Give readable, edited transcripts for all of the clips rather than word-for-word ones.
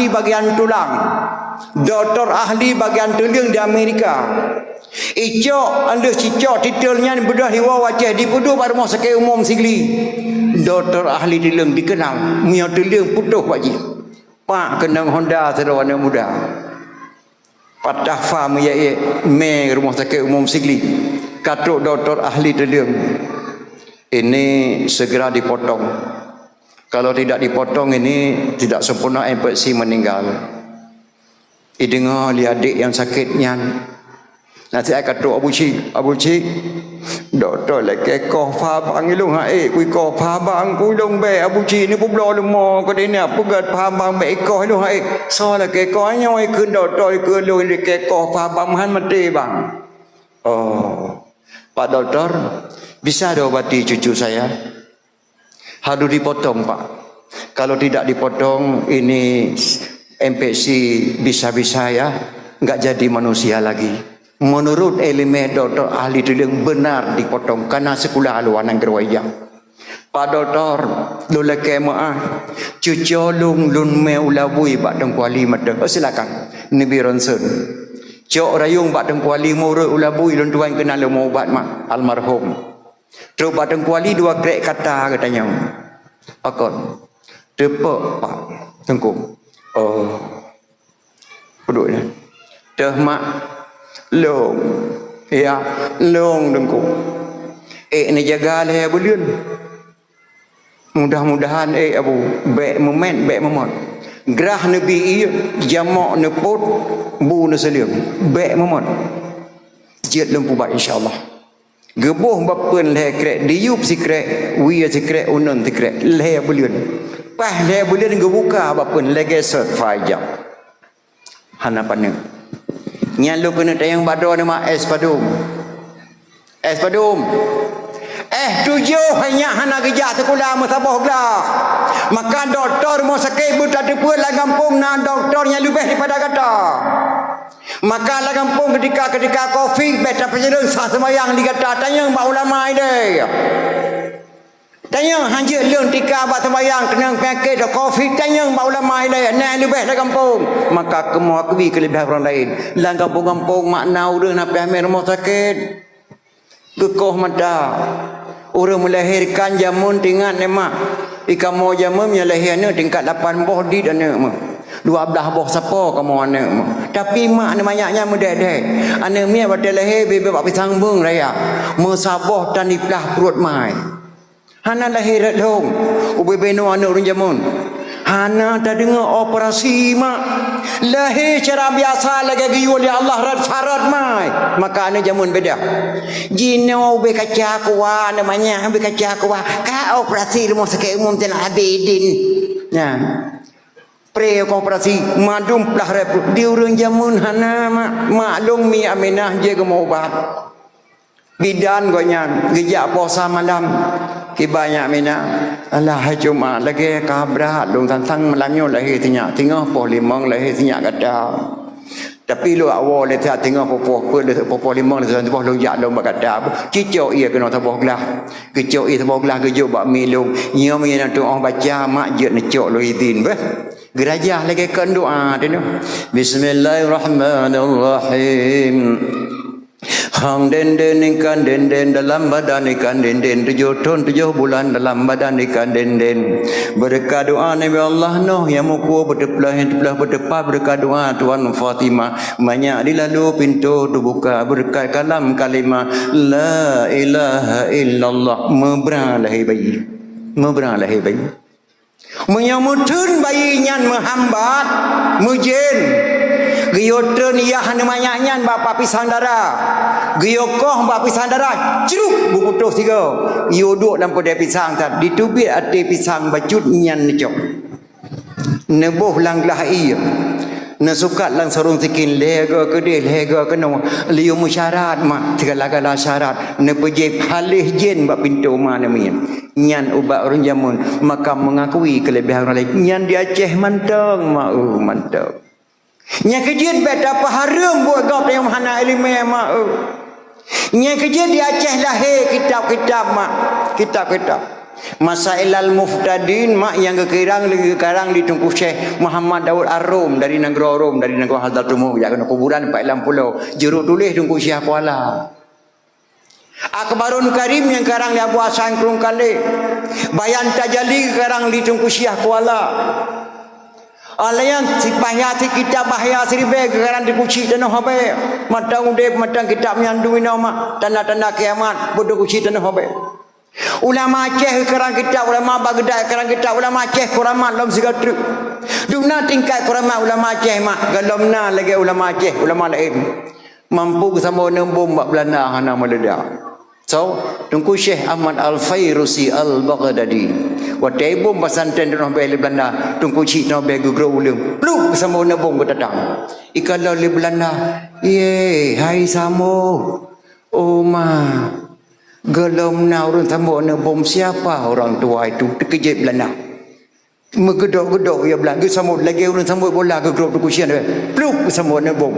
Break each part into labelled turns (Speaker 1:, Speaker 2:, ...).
Speaker 1: ahli bagian tulang, doktor ahli bagian teling di Amerika. Icok anda cicok titelnya bedah hiwa wajah di pudu pada rumah sakit umum Sigli. Doktor ahli teling dikenal, punya teling putuh pakcik. Pak kenang Honda serawana muda. Patah faham ya me rumah sakit umum Sigli. Katuk doktor ahli teling. Ini segera dipotong. Kalau tidak dipotong ini tidak sempurna empati meninggal. Dengar dia adik yang sakitnya. Nanti saya kata Abu Cik, doktor lagi kau faham ilung hai, kui kau faham kui ilung be Abu Cik ni pun belum lemo kau ni apa gat faham be kau ilung hai. So lagi kau hanya ikut doktor ikut ilung lagi kau faham han mati bang. Oh, Pak Doktor, bisa diobati cucu saya? Harus dipotong Pak. Kalau tidak dipotong ini infeksi bisa-bisa ya nggak jadi manusia lagi. Menurut elemen doktor ahli teling benar dipotong karena sekolah aluan gerwaya. Pak Doktor, lula kemaah cucu lung meulabui bak dengkuali madeng. Oh silakan. Nabi Ronson. Cok rayung bak dengkuali murut ulabui lun tuan kenal mau ubat mak almarhum. Terus bak dengkuali dua krek kata katanya. Akon. Tepuk Pak Tengku. Oh. Duduknya. Dah mak long. Ya, long Tengku. Ni jaga lah bulian. Mudah-mudahan abu baik moment. Gerah nabi iya jamak nepot bu nasalim. Baik moment. Jid lempu bat insya-Allah. Gebuh bapen le krek diup si krek, wi si krek unon si krek le bulian. Pah le bulian gebuka bapen le geset fajak. Hanapan nyalu kena tayang bado nama es padum. Es padum. Tujuh hanya hana gejak sekolah musabah gelah. Maka doktor mau sakit buta tepuk lah kampung na doktornya lebih daripada kata. Maka lah kampung ketika COVID beta presiden sah semayang dikata tanya mbak ulama ini. Tanya hanya leung tika bak semayang kena penyakit COVID tanya mbak ulama ini nak lebih dah kampung. Maka kemu akui kelebihan orang lain. Lah kampung-kampung makna udah nak pergi rumah sakit. Gekoh mata. Orang melahirkan jamun tingkat nemak. Ikan mau jamun yang lahirnya tingkat 8 boh di dan nemak. 12 boh siapa kamu anak mak. Tapi mak ni banyaknya mudah-mudah. Anak mia pada lahir bebek pak pisang bung raya. Mesabah dan diplah perut mai. Hana lahir dong. Ubebeno anak orang jamun. Hana tak dengar operasi mak. Lahir cara biasa lagi giul ya Allah rad farad mai. Maka ane jamun beda. Jino be kaca kuah namanya be kaca kuah. Ka operasi rumah sakit umum Tan Abidin. Ya. Pre operasi madum plah rep di urang jamun hana maklum mi Aminah je ke mau ubat. Bidan gonya gejak puasa malam banyak mina Allah cuma lagi kabra dong tantang malamnya lahir tengah polimong lahir tengah kata tapi lu awal le tengah popo limong le tengah lu jak lu kata cicok ia kena tabah gelah kecok ia tabah gelah kejo bak milung nya mena doa baca mak je necok lu izin bah gerajah lagi kan doa tu bismillahirrahmanirrahim. Hang den ikan den dalam badan ikan den 7 tahun 7 bulan dalam badan ikan den berkat doa Nabi Allah Nuh yang muku berdepan berkat doa Tuan Fatimah banyak dilalu pintu terbuka berkat kalam kalimah la ilaha illallah mebralahi bayi menyamutun bayi nyan menghambat mujin giyotun iya hana manyanyan bapa pisang darah giyokoh bapa pisang darah ceruk bukutuh tiga yoduk dalam pada pisang tak ditubit ati pisang bacut nyan necok nebuh langlah iya nasukat lang sarung tikin lega kedih lega kena liu musyarat mak segala-gala syarat nepejip halih jin bak pintu mana mian nyan ubat orang jamun maka mengakui kelebihan orang lain nyan di Aceh mantang mak mantap nya kejin beta paharum buat gap yang hana ilmu mak nya kejin di Aceh lahir kitab-kitab mak kitab-kitab Masailal Muftadin mak yang kekarang di Tunku Syekh Muhammad Daud Ar-Rum dari negara Rom, dari negara Hadratul Muh, ya kena kuburan 46 pulau. Jeruk tulis Tunku Syekh Kuala. Akbarun Karim yang karang di Abu Hasan Krung Kale. Bayan Tajali karang di Tunku Syekh Kuala. Alayan si bahaya si kitab bahaya seribe karang di kuci tanah habe. Matang udep matang kitab nyanduin nama tanda-tanda kiamat bodoh kuci tanah habe. Ulama Aceh kerang kita, ulama Baghdad kerang kita, ulama Aceh kuramat dalam segatru. Dumna tingkat kuramat ulama Aceh mak, galomna lagi ulama Aceh, ulama lain. Mampu sama nembom bak Belanda hana meledak. So, Tunku Syekh Ahmad Al-Fairusi Al-Baghdadi. Waktu bom pesantren dengan beli Belanda, Tunku Syekh nak beli gugro ulang. Pluk sama nembom ke datang. Ikalau li Belanda, ye, hai samo, oma. Gelom na orang tambah na bom siapa orang tua itu terkejut Belanda. Megedok-gedok ya Belanda sama lagi orang sambut bola ke grup kusian dia. Pluk sama na bom.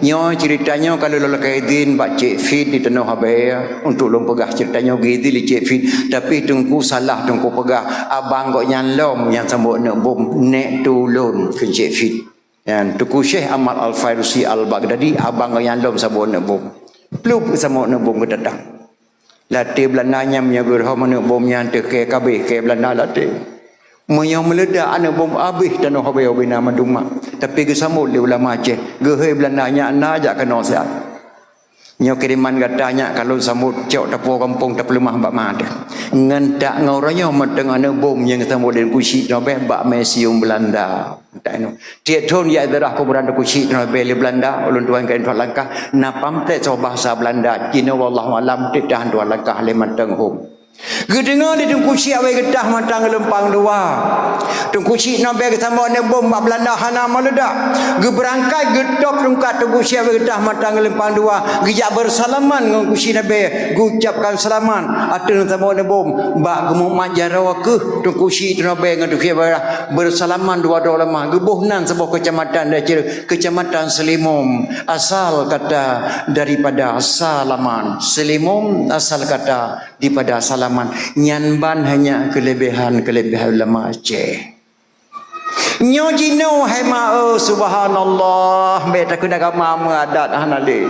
Speaker 1: Nya ceritanya kalau lalu kaidin bak Cik Fit di tanah Habaya untuk lom pegah ceritanya gitu li Cik Fit tapi tungku salah tungku pegah abang kok nyalom yang sambut na bom nek tulun ke Cik Fit. Yang Tunku Syekh Ahmad Al-Fairusi Al-Baghdadi abang kok nyalom sambut na bom. Pluk sama na bom ke datang. Latih Belandanya menyebut mana bomnya ke kabeh ke Belanda latih. Yang meledak ana bom habis tanah habis nama Duma. Tapi ke samul di ulama Aceh. Gehoi Belandanya ana ajak kena siap. Nyo kiriman katanya kalau samut cok tapu kampung tak lemah bak mata. Ngan tak ngauranya mateng ana bom yang samul den kusi nobe bak museum Belanda. Tak no. Dia thon ya darah kuburan kusi nobe di Belanda ulun tuan kain tuan langkah napam te bahasa Belanda. Cina wallahu alam tidak tuan langkah le mateng hom. Gedengar di Tunku Syekh awe getah matang lempang dua. Tunku Syekh nabe kesama ne bom bak Belanda hana meledak. Ge berangkai getok tungkat Tunku Syekh awe getah matang lempang dua. Gejak bersalaman dengan Tunku Syekh nabe gucapkan salaman atau sama ne bom bak gemuk majarawa ke Tunku Syekh nabe dengan Tunku Syekh bersalaman dua ulama gebuhnan sebuah kecamatan dari kecamatan Selimum asal kata daripada salaman. Selimum asal kata daripada salaman. Nyanban hanya kelebihan-kelebihan ulama Aceh. Nyo jino hema subhanallah beta kena kama mengadat hanale.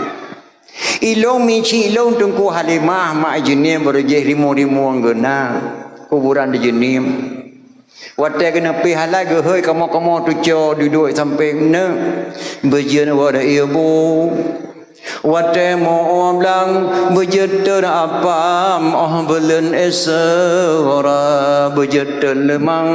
Speaker 1: Ilong mici ilong Tunku Halimah mak jenim berjeh rimu-rimu anggena kuburan di jenim. Watai kena pi halai ge heuy kamu tuco duduk sampai ne berjeun wada ibu. Watai mo blang berjeter apam belen esora berjeter lemang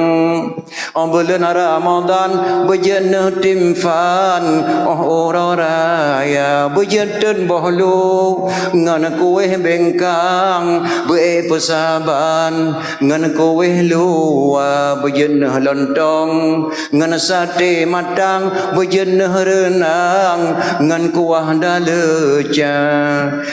Speaker 1: belen Ramadan berjenah timfan ora raya berjeter bohlu ngan kueh bengkang be pesaban ngan kueh luwa berjenah lontong ngan sate matang berjenah renang ngan kuah dalem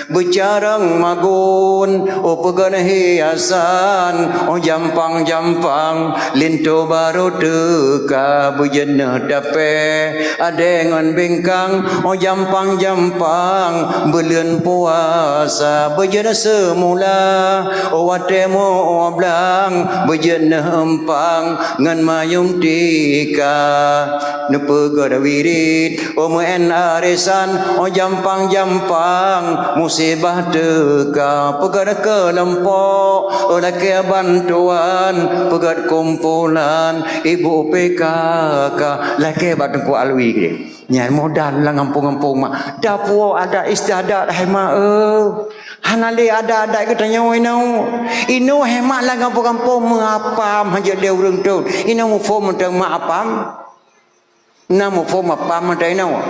Speaker 1: bercarang magun pegan hiasan jampang-jampang linto baru teka berjenah dape adengan bengkang jampang-jampang belen puasa berjenah semula watemo blang berjenah empang ngan mayung tika nepegada wirid muen arisan jampang musibah teka pegat kelempok laki bantuan pegat kumpulan ibu PKK laki batengku alwi ke nyai modal lah ngampung-ngampung mak dapu ada istiadat hema hanale ada katanya winau ino hemat lah ngampung-ngampung mengapam hanya dia urang tu ino mu form teng mak apam namu form apam ada ino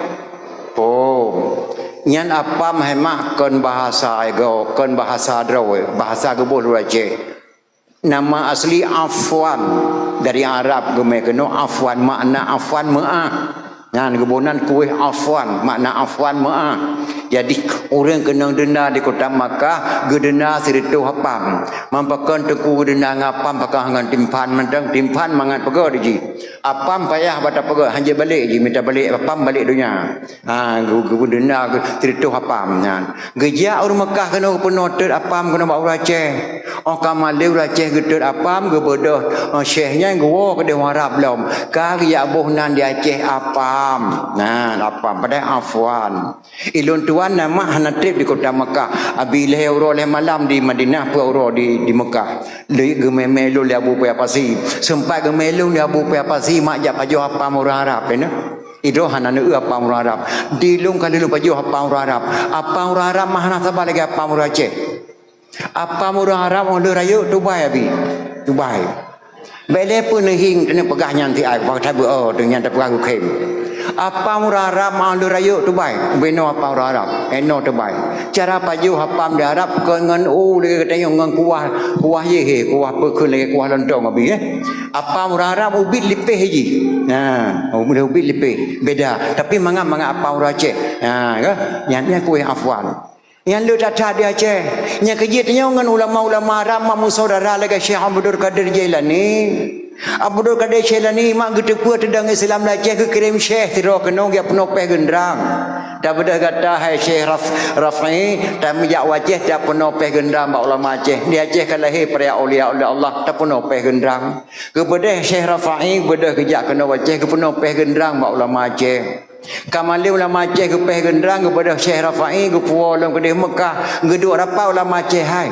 Speaker 1: nyan apa mahemah kon bahasa ego kon bahasa drawe bahasa gebol raje nama asli Afwan dari Arab geme keno Afwan makna Afwan maah ngan gebonan kuih Afwan makna Afwan maah Jadi orang kena denda di kota Makkah gedena siritu hapam mampakan teku gedena ngapam pakah ngan timpan mentang timpan mangan pega ji apam payah bata pega hanje balik ji minta balik apam balik dunia gedena siritu hapam nyan geja orang Makkah kena penotet apam kena bau Aceh kamaleu Aceh gedet apam ge bodoh syekhnya gua ke dewan Arab belum ka ya bohnan di Aceh apam apam pada afwan ilun tuan nama hanatib di kota Mekah abileh euro leh malam di Madinah pu euro di Mekah le gemelu le abu pe pasi sempat gemelu le abu pe pasi mak ja pajo apa orang Arab ne itu hanana apa orang Arab dilung kali lu pajo apa orang Arab mahana sabal lagi apa orang Aceh apa orang Arab on rayu Dubai abi Dubai bele pun hing ne pegah nyanti ai pak tabu dengan pegah kem apa murarab malu rayu Dubai beno apa murarab eno Dubai cara paju hapam di Arab ke ngan de katanya ngan kuah ye kuah pekun lagi kuah lontong abi apa murarab ubit lipeh ji ubit lipeh beda tapi manga apa murace nyanya kuih afwan yang lu tata dia Aceh nya kejitnya ngan ulama-ulama Arab mamu saudara lagi Syekh Abdul Qadir Jailani Abdul Qadir Jailani mak gedepu tedang Islam Aceh ke kirim Syekh tiro kenong dia penopeh gendrang dah bedah kata hai Syekh Rafi tak mijak wajah tak penopeh gendrang bak ulama Aceh di Aceh kan lahir para aulia Allah tak penopeh gendrang ke bedah Syekh Rafi bedah kejak kena wajah ke penopeh gendrang bak ulama Aceh kamali ulama Aceh ke peh gendrang kepada Syekh Rafi ke pualam ke Mekah geduk rapa ulama Aceh hai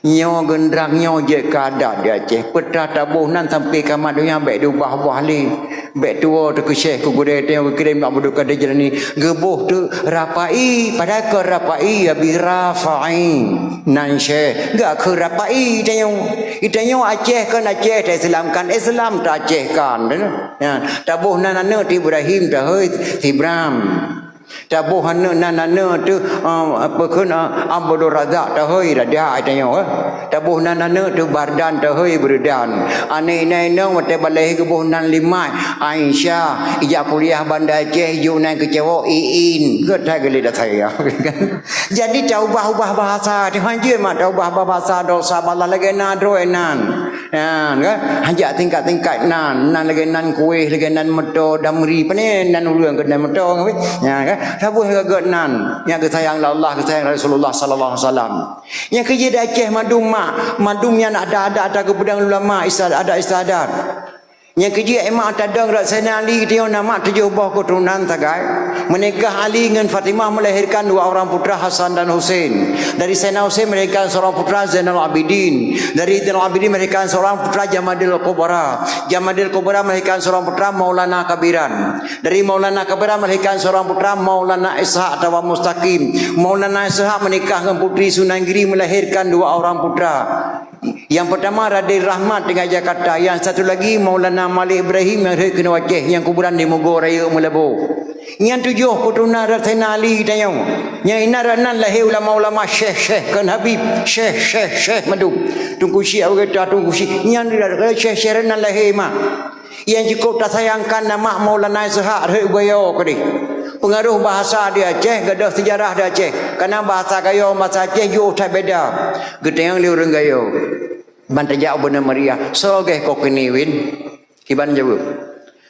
Speaker 1: nyo gendrang nyo je kada di Aceh petah tabunan sampai kamat dunia baik diubah-ubah li baik tua tu ke Syekh ke gudai tengok ke kirim nak berduk kada jalan ni gebuh tu rapai pada ke rapai abi Rafi nan Syekh gak ke rapai tengok Aceh kan Aceh tak Islam tak Aceh kan tabunan ana ti Ibrahim dah Ibrahim tabuh nana tu apa kun Abdul Razak tahoi radia tanya tabuh nana tu Bardan tahoi Berdan ane nang mate balai kebuh nan limai Aisyah ijak kuliah Bandar Aceh Yunan kecewa iin getai geli dah saya jadi ubah bahasa di hanjir mak ubah bahasa dosa bala lagi nadro enan kan hajak tingkat nan lagi nan kuih lagi nan meto damri pane nan ulung ke nan meto kan tabuh ke nan yang kesayang Allah kesayang Rasulullah sallallahu alaihi wasallam yang kerja di Aceh madumnya nak ada ke pedang ulama ada istiadat yang kerja emak tadang Raksana Ali dia nama 7 buah keturunan tagai menikah Ali dengan Fatimah melahirkan 2 orang putra Hasan dan Husain dari Sayyidina Husain melahirkan seorang putra Zainal Abidin dari Zainal Abidin melahirkan seorang putra Jamadil Kubra melahirkan seorang putra Maulana Kabiran dari Maulana Kabiran melahirkan seorang putra Maulana Ishaq atau Mustaqim Maulana Ishaq menikah dengan putri Sunan Giri melahirkan 2 orang putra yang pertama Raden Rahmat dengan Jakarta yang satu lagi Maulana Malik Ibrahim yang kena wajah yang kuburan di Mogor Raya Melabu yang 7 keturunan Raksana Ali tayang yang inaranan lahir ulama-ulama syekh kan Habib syekh madu tunggu syekh kata tunggu syekh yang syekh renan lahir mak yang cukup tak sayangkan nama Maulana Ishaq Rebayo kadi pengaruh bahasa di Aceh gadah sejarah di Aceh karena bahasa gayo bahasa Aceh yo tak beda gedeng liu reng gayo bantajak bener Maria sologeh kokiniwin kiban jawab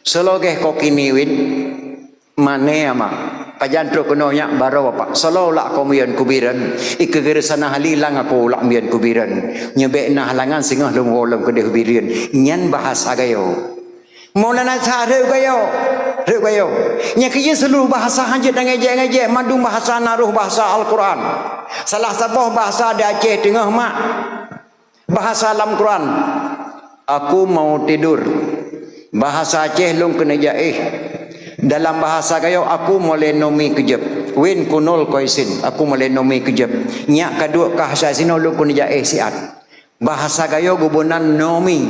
Speaker 1: sologeh kokiniwin mane ama pajantro kononya baro apa solo la komian kubiran ikegeresana halilang aku la mian kubiran nyebek nah halangan singah lung wolom ke kubiran nyan bahasa gayo Maulana Sa'ad gayo nya kiye seluruh bahasa hanje ngaje madung bahasa naruh bahasa Al-Quran salah satu bahasa di Aceh tengah mak bahasa dalam Quran aku mau tidur bahasa Aceh lung kena jaih dalam bahasa gayo aku mulai nomi kejap win kunul koisin aku mulai nomi kejap nya kadua kahasa sino lung kena jaih siat bahasa gayo gubunan nomi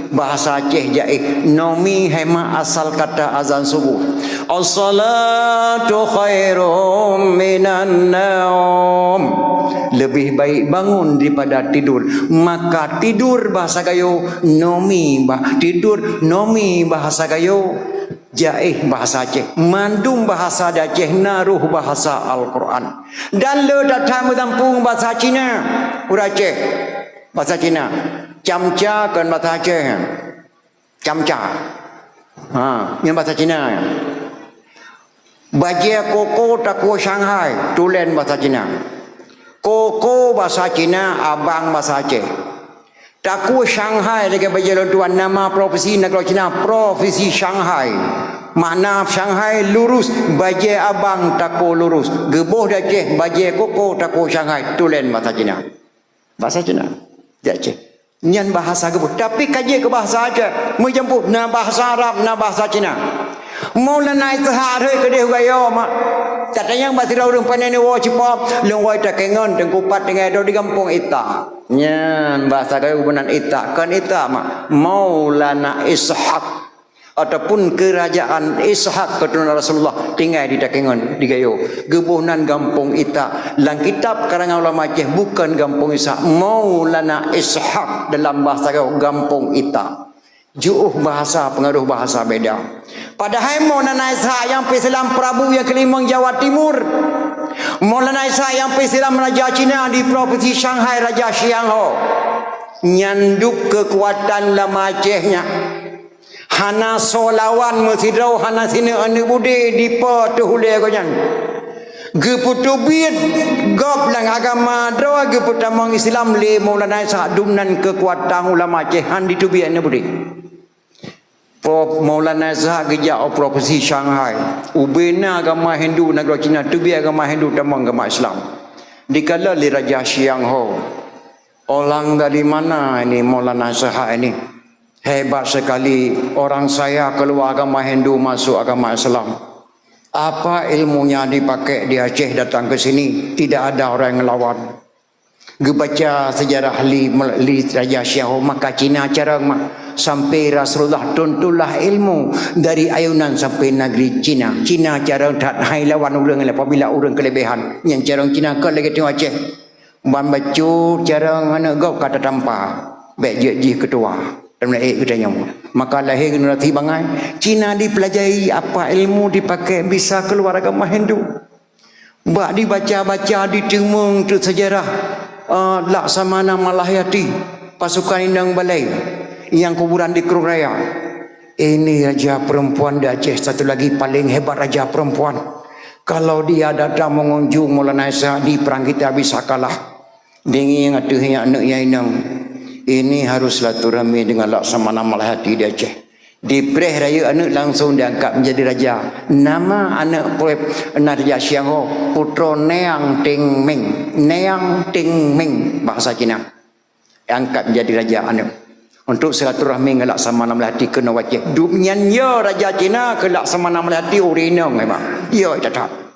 Speaker 1: bahasa Aceh jaih nomi hema asal kata azan subuh as-salatu khairum minan naum lebih baik bangun daripada tidur maka tidur bahasa gayo nomi tidur nomi bahasa gayo Jaih bahasa Aceh, mandum bahasa Aceh, naruh bahasa Al-Quran. Dan le datang mentampung bahasa Cina, urang Aceh, bahasa Cina. Camca kan bahasa Aceh. Camca. Yang bahasa Cina. Bajia koko takwa Shanghai, tulen bahasa Cina. Koko bahasa Cina, abang bahasa Aceh. Takwa Shanghai lagi bajia tuan nama profesi negara Cina, profesi Shanghai. Makna Shanghai lurus, bajia abang takwa lurus. Geboh dah Aceh, bajia koko takwa Shanghai, tulen bahasa Cina. Bahasa Cina, di Aceh. Nyan bahasa geboh. Tapi kaji ke bahasa Aceh, menjemput na bahasa Arab, na bahasa Cina. Maulana Ishaq hơi ke dia gayo mak. Katanya bahasa orang pandai ni wo cipop, lung wai tak kengon tengkupat dengan do di kampung Ita. Nyan bahasa gayo benan Ita, kan Ita mak. Maulana Ishaq ataupun kerajaan Ishaq keturunan Rasulullah tinggal di Takengon di Gayo. Gebuhnan kampung Ita. Dalam kitab karangan ulama Aceh bukan kampung Ishaq, Maulana Ishaq dalam bahasa Gayo kampung Ita. Juuh bahasa, pengaruh bahasa beda. Padahal Maulana Ishaq yang Islam Prabu yang kelima Jawa Timur. Maulana Ishaq yang Islam Raja Cina di provinsi Shanghai, Raja Xiangho. Nyanduk kekuatan lama Acehnya. Hana solawan mesidau hana sini ane budi di patuhule ko nyan. Geputubit gop lang agama doa geputamang Islam le Maulana Ishaq dumnan kekuatan ulama Aceh han ditubi ane budi. Prof Maulana Ishaq geja provinsi Shanghai. Ubena agama Hindu negara Cina tubi agama Hindu tamang agama Islam. Dikala li Raja Xiangho. Orang dari mana ini Maulana Ishaq ini? Hebat sekali orang saya keluar agama Hindu masuk agama Islam. Apa ilmunya dipakai di Aceh datang ke sini? Tidak ada orang yang ngelawan. Gebaca sejarah li Raja Xiangho maka Cina cara sampai Rasulullah tuntulah ilmu dari ayunan sampai negeri Cina. Cina cara tak hai lawan orang apabila orang kelebihan. Yang cara Cina ke lagi tengok Aceh. Ban bacu cara ngana gau kata tanpa. Baik je ketua. Dan katanya maka lahir generasi bangai Cina dipelajari apa ilmu dipakai bisa keluar agama Hindu. Bak dibaca-baca ditemung tu sejarah Laksamana Malahayati pasukan Indang Balai yang kuburan di Krung Raya. Ini raja perempuan di Aceh satu lagi paling hebat raja perempuan. Kalau dia datang mengunjung Maulana Ishaq di perang kita bisa kalah. Dengan atuhnya anaknya Indang. Ini harus silaturahmi dengan Laksamana Malahati di Aceh. Di Pereh Raya anak langsung diangkat menjadi raja. Nama anak Raja Xiangho putra Neang Ting Ming. Neang Ting Ming bahasa Cina. Angkat menjadi raja anak. Untuk silaturahmi dengan Laksamana Malahati kena wajib. Duknyan ya raja Cina ke Laksamana Malahati urinang memang. Ya tetap.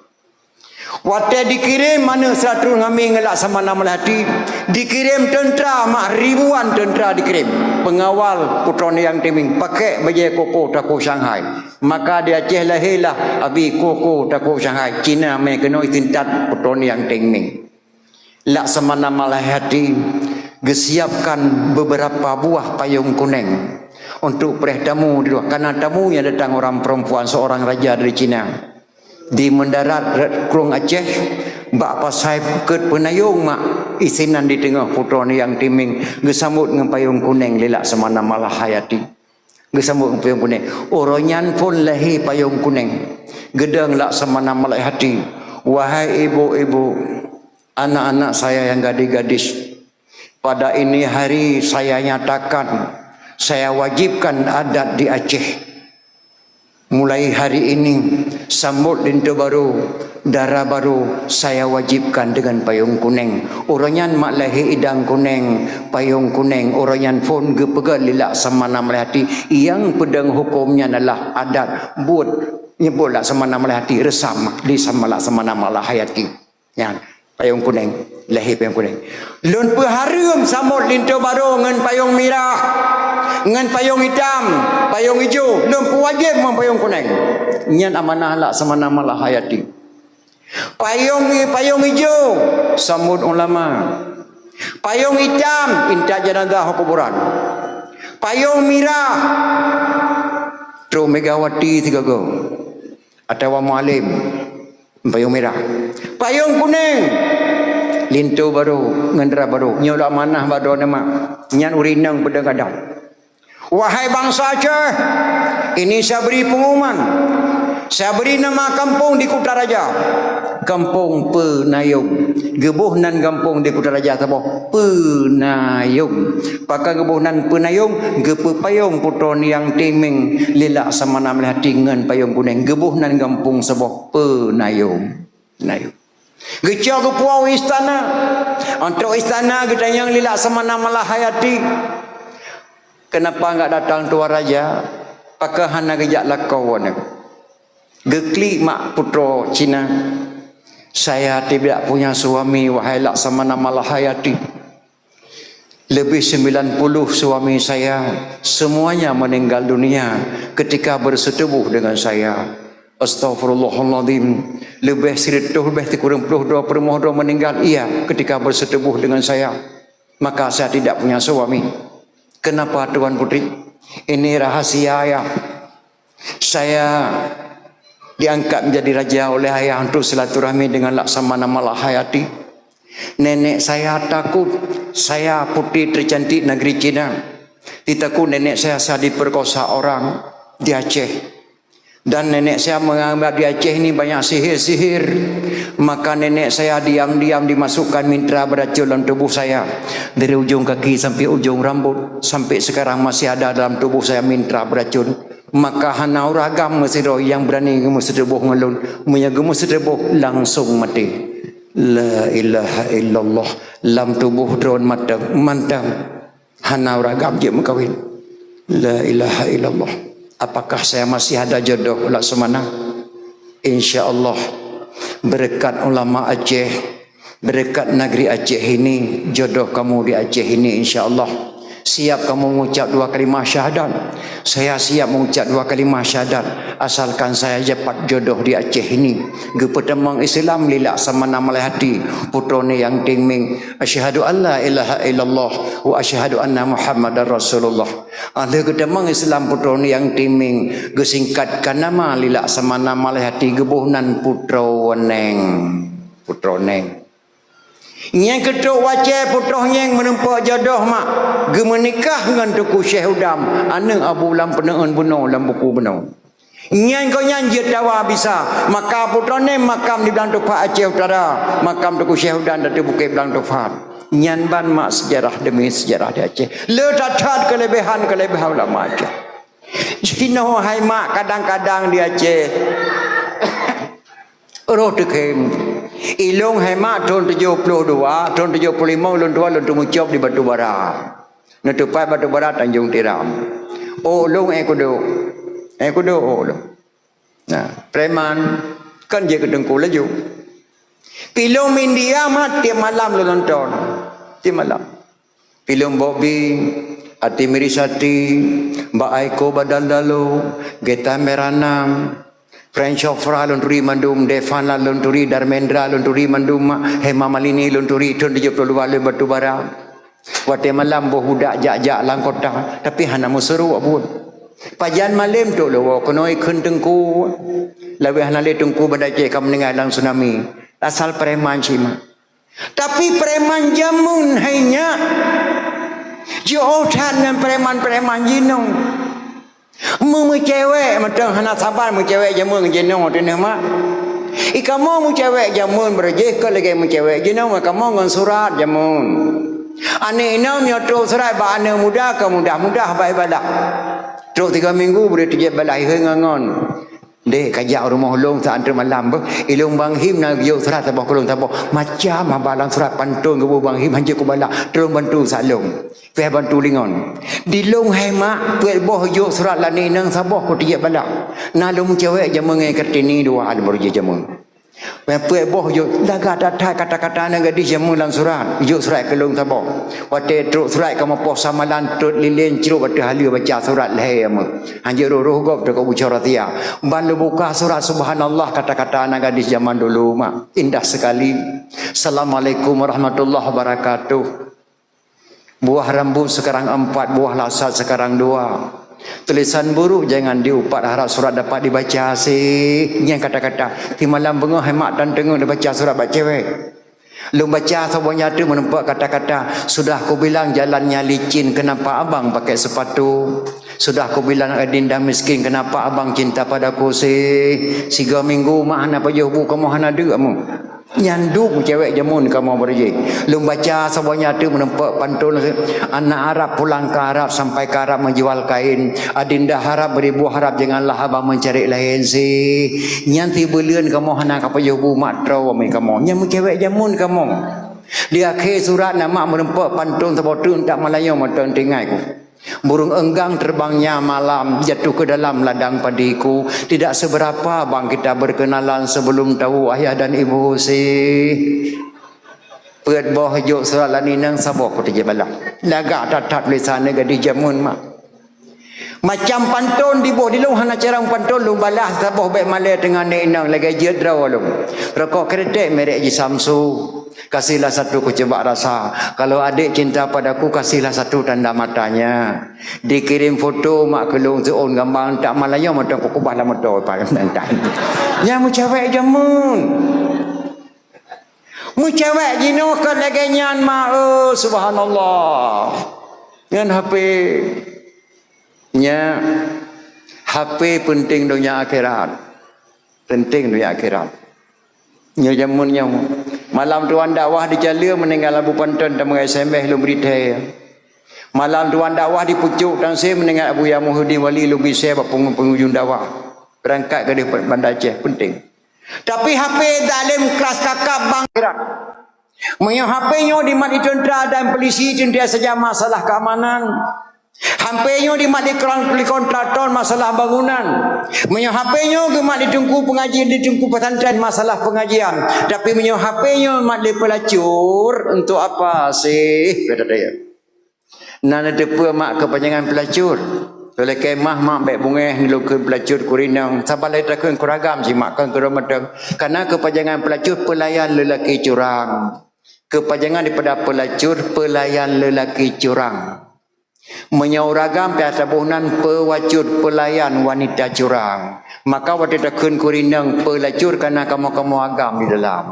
Speaker 1: Waktu dikirim mana silaturahmi dengan Laksamana Malahati, dikirim tentera mak ribuan tentera dikirim. Pengawal putra yang timing pakai baju koko tako Shanghai. Maka di Aceh lahirlah abi koko tako Shanghai. Cina mai kena itintat putra yang timing. Laksamana Malahati gesiapkan beberapa buah payung kuning untuk perih tamu di luar. Karena tamu yang datang orang perempuan seorang raja dari Cina. Di mendarat Krung Aceh bak pasai ket penayung mak isinan di tengah putra ni yang timing gesambut dengan payung kuning lelak Laksamana Malahayati gesambut dengan payung kuning oronyan pun lahir payung kuning gedang Laksamana Malahayati. Wahai ibu-ibu anak-anak saya yang gadis-gadis, pada ini hari saya nyatakan saya wajibkan adat di Aceh. Mulai hari ini sambut lintu baru, darah baru saya wajibkan dengan payung kuning. Oranyan mak lahir idang kuning, payung kuning. Oranyan pun gepegal Laksamana Malahati yang pedang hukumnya adalah adat buat nyebut Laksamana Malahati resam di sama Laksamana Malahayati. Ya, payung kuning, lahir payung kuning. Lun peharum sambut lintu baru dengan payung merah. Dengan payung hitam, payung hijau, dan wajib payung kuning. Nyan amanah Laksamana Malahayati. Payung hijau sambut ulama. Payung hitam intak jenazah kuburan. Payung merah Terus Megawati 3 go. Atau Mualim payung merah. Payung kuning lintu baru ngendera baru nyolak manah baru nama nyan urinang pedang-kadang. Wahai bangsa Aceh, ini saya beri pengumuman. Saya beri nama kampung di Kutaraja, Kampung Penayung. Gebuhnan kampung di Kutaraja apa? Penayung. Pakai gebuhnan Penayung, gepepayung putron yang timing lila sama nama tingan payung kuning. Gebuhnan kampung sebuah Penayung. Penayung. Gecah ke puau istana. Untuk istana kita yang lila sama nama Hayati. Kenapa enggak datang Tuan Raja? Pakai hana gejak lakauan. Gekli mak putro Cina. Saya tidak punya suami, wahai Laksamana Malahayati. Lebih 90 suami saya semuanya meninggal dunia ketika bersetubuh dengan saya. Astaghfirullahaladzim. Lebih 100 lebih kurang 22 permohonan meninggal iya ketika bersetubuh dengan saya. Maka saya tidak punya suami. Kenapa Tuan Putri? Ini rahasia ya. Saya diangkat menjadi raja oleh ayah untuk silaturahmi dengan Laksamana Malahayati. Nenek saya takut saya putri tercantik negeri Cina. Ditakut nenek saya diperkosa orang di Aceh. Dan nenek saya menganggap di Aceh ini banyak sihir-sihir. Maka nenek saya diam-diam dimasukkan mitra beracun dalam tubuh saya. Dari ujung kaki sampai ujung rambut. Sampai sekarang masih ada dalam tubuh saya mitra beracun. Maka hana uragam mesiro yang berani gemusedebuh ngelun. Munya gemusedebuh langsung mati. La ilaha illallah. Lam tubuh drone mantap. Hana uragam je mengkawin. La ilaha illallah. Apakah saya masih ada jodoh Laksamana? InsyaAllah berkat ulama Aceh, berkat negeri Aceh ini, jodoh kamu di Aceh ini insyaAllah. Siap kamu mengucap 2 kalimah syahadat? Saya siap mengucap 2 kalimah syahadat asalkan saya dapat jodoh di Aceh ini. Gepetemang Islam lilak sama nama hati putrone yang tingming asyhadu alla ilaha illallah wa asyhadu anna muhammadar rasulullah. Ada getemang Islam putrone yang tingming gesingkatkan nama lilak sama nama hati gebuhnan putro weneng putroneng. Yang kedua wajah putroh yang menempuh jodoh mak gemenikah dengan Tuku Syekh Udam anak Abu Lam penaan bunuh dalam buku bunuh. Yang kau nyanjit dawa bisa maka putroh ni makam di Belang Tufat Aceh Utara, makam Tuku Syekh Udam dari Bukit Belang Tufat. Nyanban mak sejarah demi sejarah di Aceh. Letak kelebihan ulama Aceh. Cino hai mak kadang-kadang di Aceh. Roh dekem. Ilung hemat tahun 72, tahun 75 ulun tua ulun tumucap di Batu Bara. Nutupai Batu Bara Tanjung Tiram. Oh ulung kudu. Kudu ulung. Nah, preman kan dia kedengku laju. Pilung India mat tiap malam lu nonton. Tiap malam. Pilung Bobby, Ati Mirisati, Mbak Aiko Badandalo, Geta Meranam, French Ofra lunturi mandum, Devana lunturi, Darmendra lunturi mandum, Hema Malini lunturi, 72 lum Batu Bara. Wate malam boh budak jak-jak lang kota, tapi hana museru abun. Pajan malam tu lo konoi khun tengku. Lawe hana le tengku badaje kam nengai lang tsunami. Asal preman cima. Tapi preman jamun hanya jodohan dengan preman-preman jinong. Mu cewek macam hana sabar mu cewek jamun jenong tu nama. Ikamu mu cewek jamun berje ke lagi mu cewek jenong kamu ngan surat jamun. Ane ina nyoto surat ba ane muda ke mudah-mudah baik badak. Terus 3 minggu boleh tijak balai ngangon. Dek kajak rumah long saat malam bah ilung bang him nak yo surat tabah kolong tabah macam abalang surat pantun ke bang him hanje ku bala terus bantu salong pe bantu lingon di long hema pe boh yo surat lani nang sabah ku tiap bala nalung cewek je mengai kertini dua al berje jamun pe boh yo laga data kata-kata nang gadis jamun lang surat yo surat ke long tabah wate terus surat kamu pos samalan tut lilin ciro batu halia baca surat leh ama hanje roh gop de ko bicara tia ban buka surat subhanallah kata-kata anak gadis zaman dulu mak indah sekali. Assalamualaikum warahmatullahi wabarakatuh. Buah rambut sekarang 4, buah lasat sekarang 2. Tulisan buruk jangan diupat, harap surat dapat dibaca sih. Yang kata-kata di malam bengah hemat dan tengah dia baca surat bak cewek. Lu baca semuanya tu menempah kata-kata, sudah aku bilang jalannya licin, kenapa abang pakai sepatu? Sudah aku bilang adinda miskin, kenapa abang cinta padaku sih? 3 minggu mah hana payah bu kamu hana dek kamu. Nyanduk cewek jamun kamu berje. Lu baca semuanya tu menempah pantun, anak Arab pulang ke Arab sampai ke Arab menjual kain. Adinda harap beribu harap janganlah abang mencari lain sih. Nyanti belian kamu hana kapayah bu matro kamu. Nyamu cewek jamun kamu. Di akhir surat nama menempah pantun sebotun tak Melayu matang tingaiku. Burung enggang terbangnya malam, jatuh ke dalam ladang padiku. Tidak seberapa bang kita berkenalan sebelum tahu ayah dan ibu sih. ปิดบ่ให้โยสระละนี่นังสะบอกko ti bala. Lagak tatat lisan gadi jamun mak. Macam pantun di boh di lu hana carang pantun lu balah saboh baik malai dengan nenang lagi jedra lu. Rokok kretek merek Ji Samsu. Kasihlah satu ku coba rasa. Kalau adik cinta padaku kasihlah satu tanda matanya. Dikirim foto mak kelung seon gambar tak malaya mata ku kubah lah mata pada nanti. Ya mu cewek jamun. Mu cewek jino ke lagi nyan mak subhanallah. Ngan HP nya HP penting dunia akhirat. Penting dunia akhirat. Nya jamunnya malam tuan dakwah di Jalur meninggal Abu Pantan dan mengai SMS lu berita. Malam tuan dakwah di Pucuk dan saya meninggal Abu Yamuhudi Wali lu bisa penghujung dakwah. Berangkat ke di Bandar Aceh penting. Tapi HP dalam kelas kakak bang akhirat. Menyo HP-nya di mat tentera dan polisi tentera saja masalah keamanan. HP-nya di mat di kontraktor masalah bangunan. Menyo HP-nya di mat ditunggu pengajian ditunggu pesantren masalah pengajian. Tapi menyo HP-nya mat di pelacur untuk apa sih? Kata dia. Nana depa mak kepanjangan pelacur. Oleh kemah mak baik bunga nilu ke pelacur kurinang. Sabalai takun kuragam si mak kan keramadang. Karena kepanjangan pelacur pelayan lelaki curang. Kepanjangan daripada pelacur pelayan lelaki curang. Menyauragam piasa bohnan pewacut pelayan wanita curang. Maka waktu takun kurinang pelacur karena kamu-kamu agam di dalam.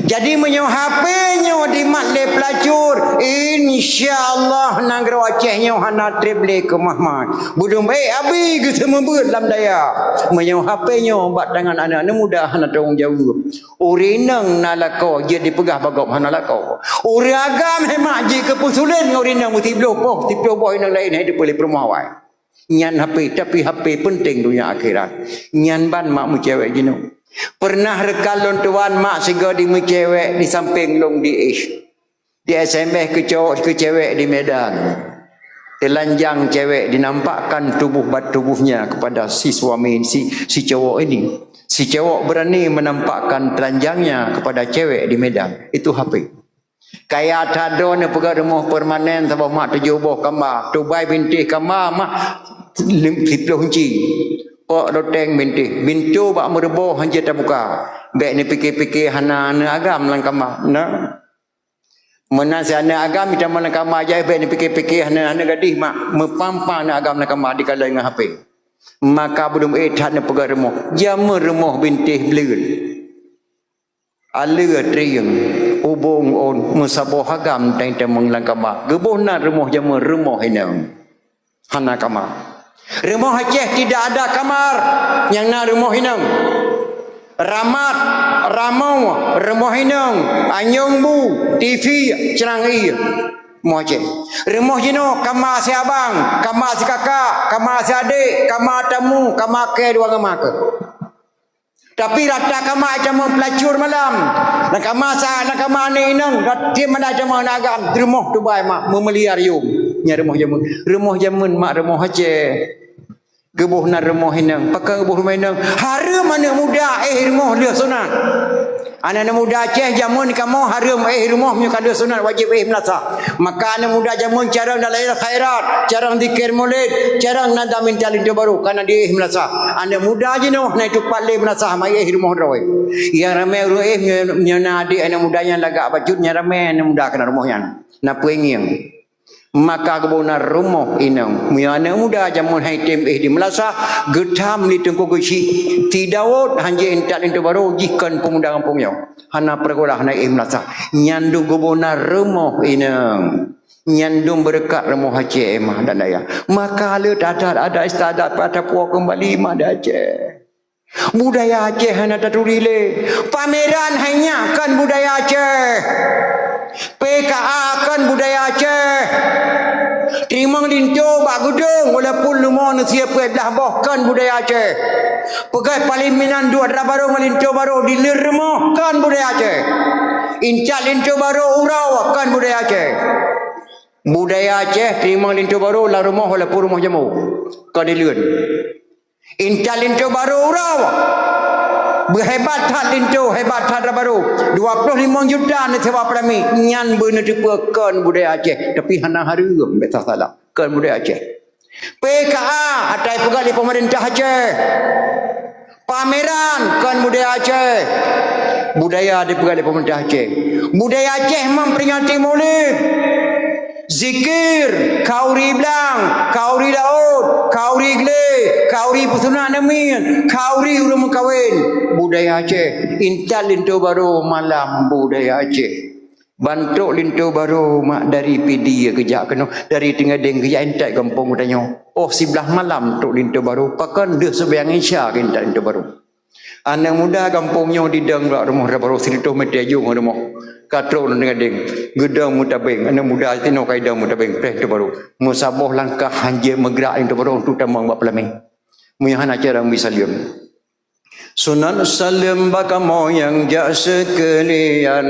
Speaker 1: Jadi menyo HP-nya di mat le pelacur, insya-Allah nang gero Acehnya hana triple ke Mahmud. Budung baik abi ke semua beut dalam daya. Menyo HP-nya bat tangan anak muda hana tanggung jawab. Urinang nalako je dipegah bagop hana lako. Uri agam hemat je ke pusulen urinang mesti blopoh, tiplo boy nang lain hidup boleh permawai. Nyan HP tapi HP penting dunia akhirat. Nyan ban mak mu cewek jino. Pernah rekalon tuan mak sehingga di cewek di samping long di SMS ke cowok ke cewek di Medan. Telanjang cewek dinampakkan tubuhnya kepada si suami si cowok ini. Si cowok berani menampakkan telanjangnya kepada cewek di Medan. Itu HP. Kayak tado ne pegawai rumah permanen sabah mak tujuh boh kamar. Tubai binti kamar mak 10 kunci. Pak doteng bintu bak mereboh hanja tak buka. Baik ni fikir-fikir hana agam lang kamar. Nah. Menas ana agam kita mana kamar aja baik ni fikir-fikir hana gadih mak mepampa na agam lang kamar di kala dengan HP. Maka belum tak na pegang remah. Jama remah binti bleul. Ala triang ubung on musabah agam tang temeng lang kamar. Geboh na remah jama remah hinang. Hana kamar. Rumah Aceh tidak ada kamar yang nak rumah hinang. Ramat, ramau, rumah hinang, anyong bu, TV, cerangi. Rumah Aceh. Rumah jino, kamar si abang, kamar si kakak, kamar si adik, kamar tamu, kamar ke dua kamar ke. Tapi rata kamar macam pelacur malam. Nak kamar ni hinang, dia mana macam agam. Rumah tu baik mak, memeliar yum. Rumah jamun mak rumah Aceh. Gebuh na rumah hinang, pakai gebuh rumah hinang. Harum anak muda rumah dia sunat. Anak muda Aceh jamun kamu harum rumah punya kada sunat wajib melasa. Maka anak muda jamun carang dalam khairat, carang zikir maulid, carang nada minta lintu baru karena dia melasa. Anak muda je noh naik tupat le melasa mai rumah roy. Yang ramai nyana adik anak mudanya lagak bajutnya ramai anak muda kena rumahnya. Na puinging. maka kebonar rumah inang anak muda jamun hai tem di melasa getam li tengku guci tidawot hanje entak into baru jikan pemuda kampungnya hana pergolah hana melasa nyandung kebonar rumah inang nyandung berkat rumah Haji Emah dan daya maka ada istadat pada puak kembali mada Aceh budaya Aceh hanya terturile pameran hanya kan budaya Aceh PKA kan budaya Aceh Terimang linto bak gedung walaupun lumah nasia belah bahkan budaya Aceh pegai parlimenan dua baru melinto baru di lermah kan budaya Aceh incak linto baru urau kan budaya Aceh budaya Aceh terimang linto baru la rumah walaupun rumah jamu kan di luen incak linto baru urau berhebat hat linto hebat hat baru 25 juta ni sebab prami nyan beuna dipekan budaya Aceh tapi hana harum beta salah kan budaya Aceh PKA atai pegali pemerintah Aceh pameran kan budaya Aceh budaya dipegali pemerintah Aceh budaya Aceh memperingati Maulid zikir kauri belang kauri laut kauri gle kauri pesunan amin kauri urung kawin budaya Aceh intal linto baru malam budaya Aceh bantuk linto baru mak dari PD kejak kena dari Tengading kejak entak kampung tanya oh sebelah malam tok linto baru pakan dah sebayang isya entak linto baru anak muda kampungnya di dang rumah baru serito metajung rumah katrol dengan deng gedang mutabeng anak muda tino kaidang mutabeng tu baru musabah langkah hanje megrak itu baru untuk tamang bab pelami muyahan acara misalnya Sunan salim bakamo yang jak sekalian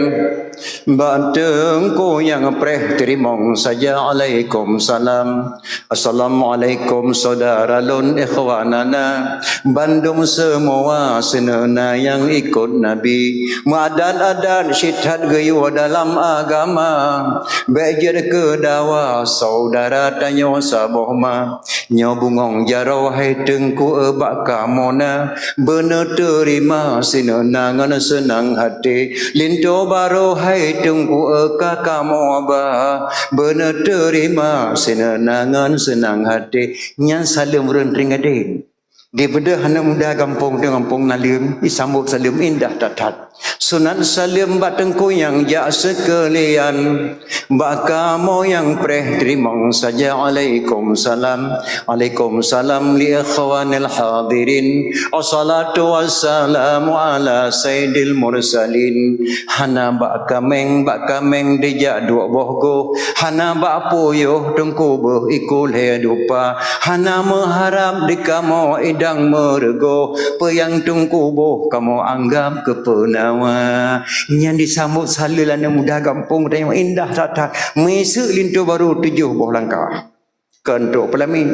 Speaker 1: batengku yang preh terimong saja alaikum salam assalamualaikum saudara lun ikhwanana Bandung semua senena yang ikut Nabi muadan-adan syidhat gayu dalam agama bejer ke dawa saudara tanya saboh ma nyobungong jarau hai tengku ebak kamona bener terima sinenangan senang hati linto baru hai tengku eka kamu abah bener terima sinenangan senang hati nyan salim rendring ading di bedah anak muda kampung dengan kampung nalim disambut salim indah tatat Sunan salim batengku yang jak sekalian bak kamu yang preh terimang saja alaikum salam li ikhwanil hadirin assalatu wassalamu ala sayyidil mursalin hana bak kameng dijak dua bohgo hana bak puyuh tengku beh ikul hidupa hana mengharap di kamu idang merego peyang tengku boh kamu anggap kepenawa yang disambut salilana muda kampung yang indah tatat mesuk lintu baru 7 boh langkah kentuk pelamin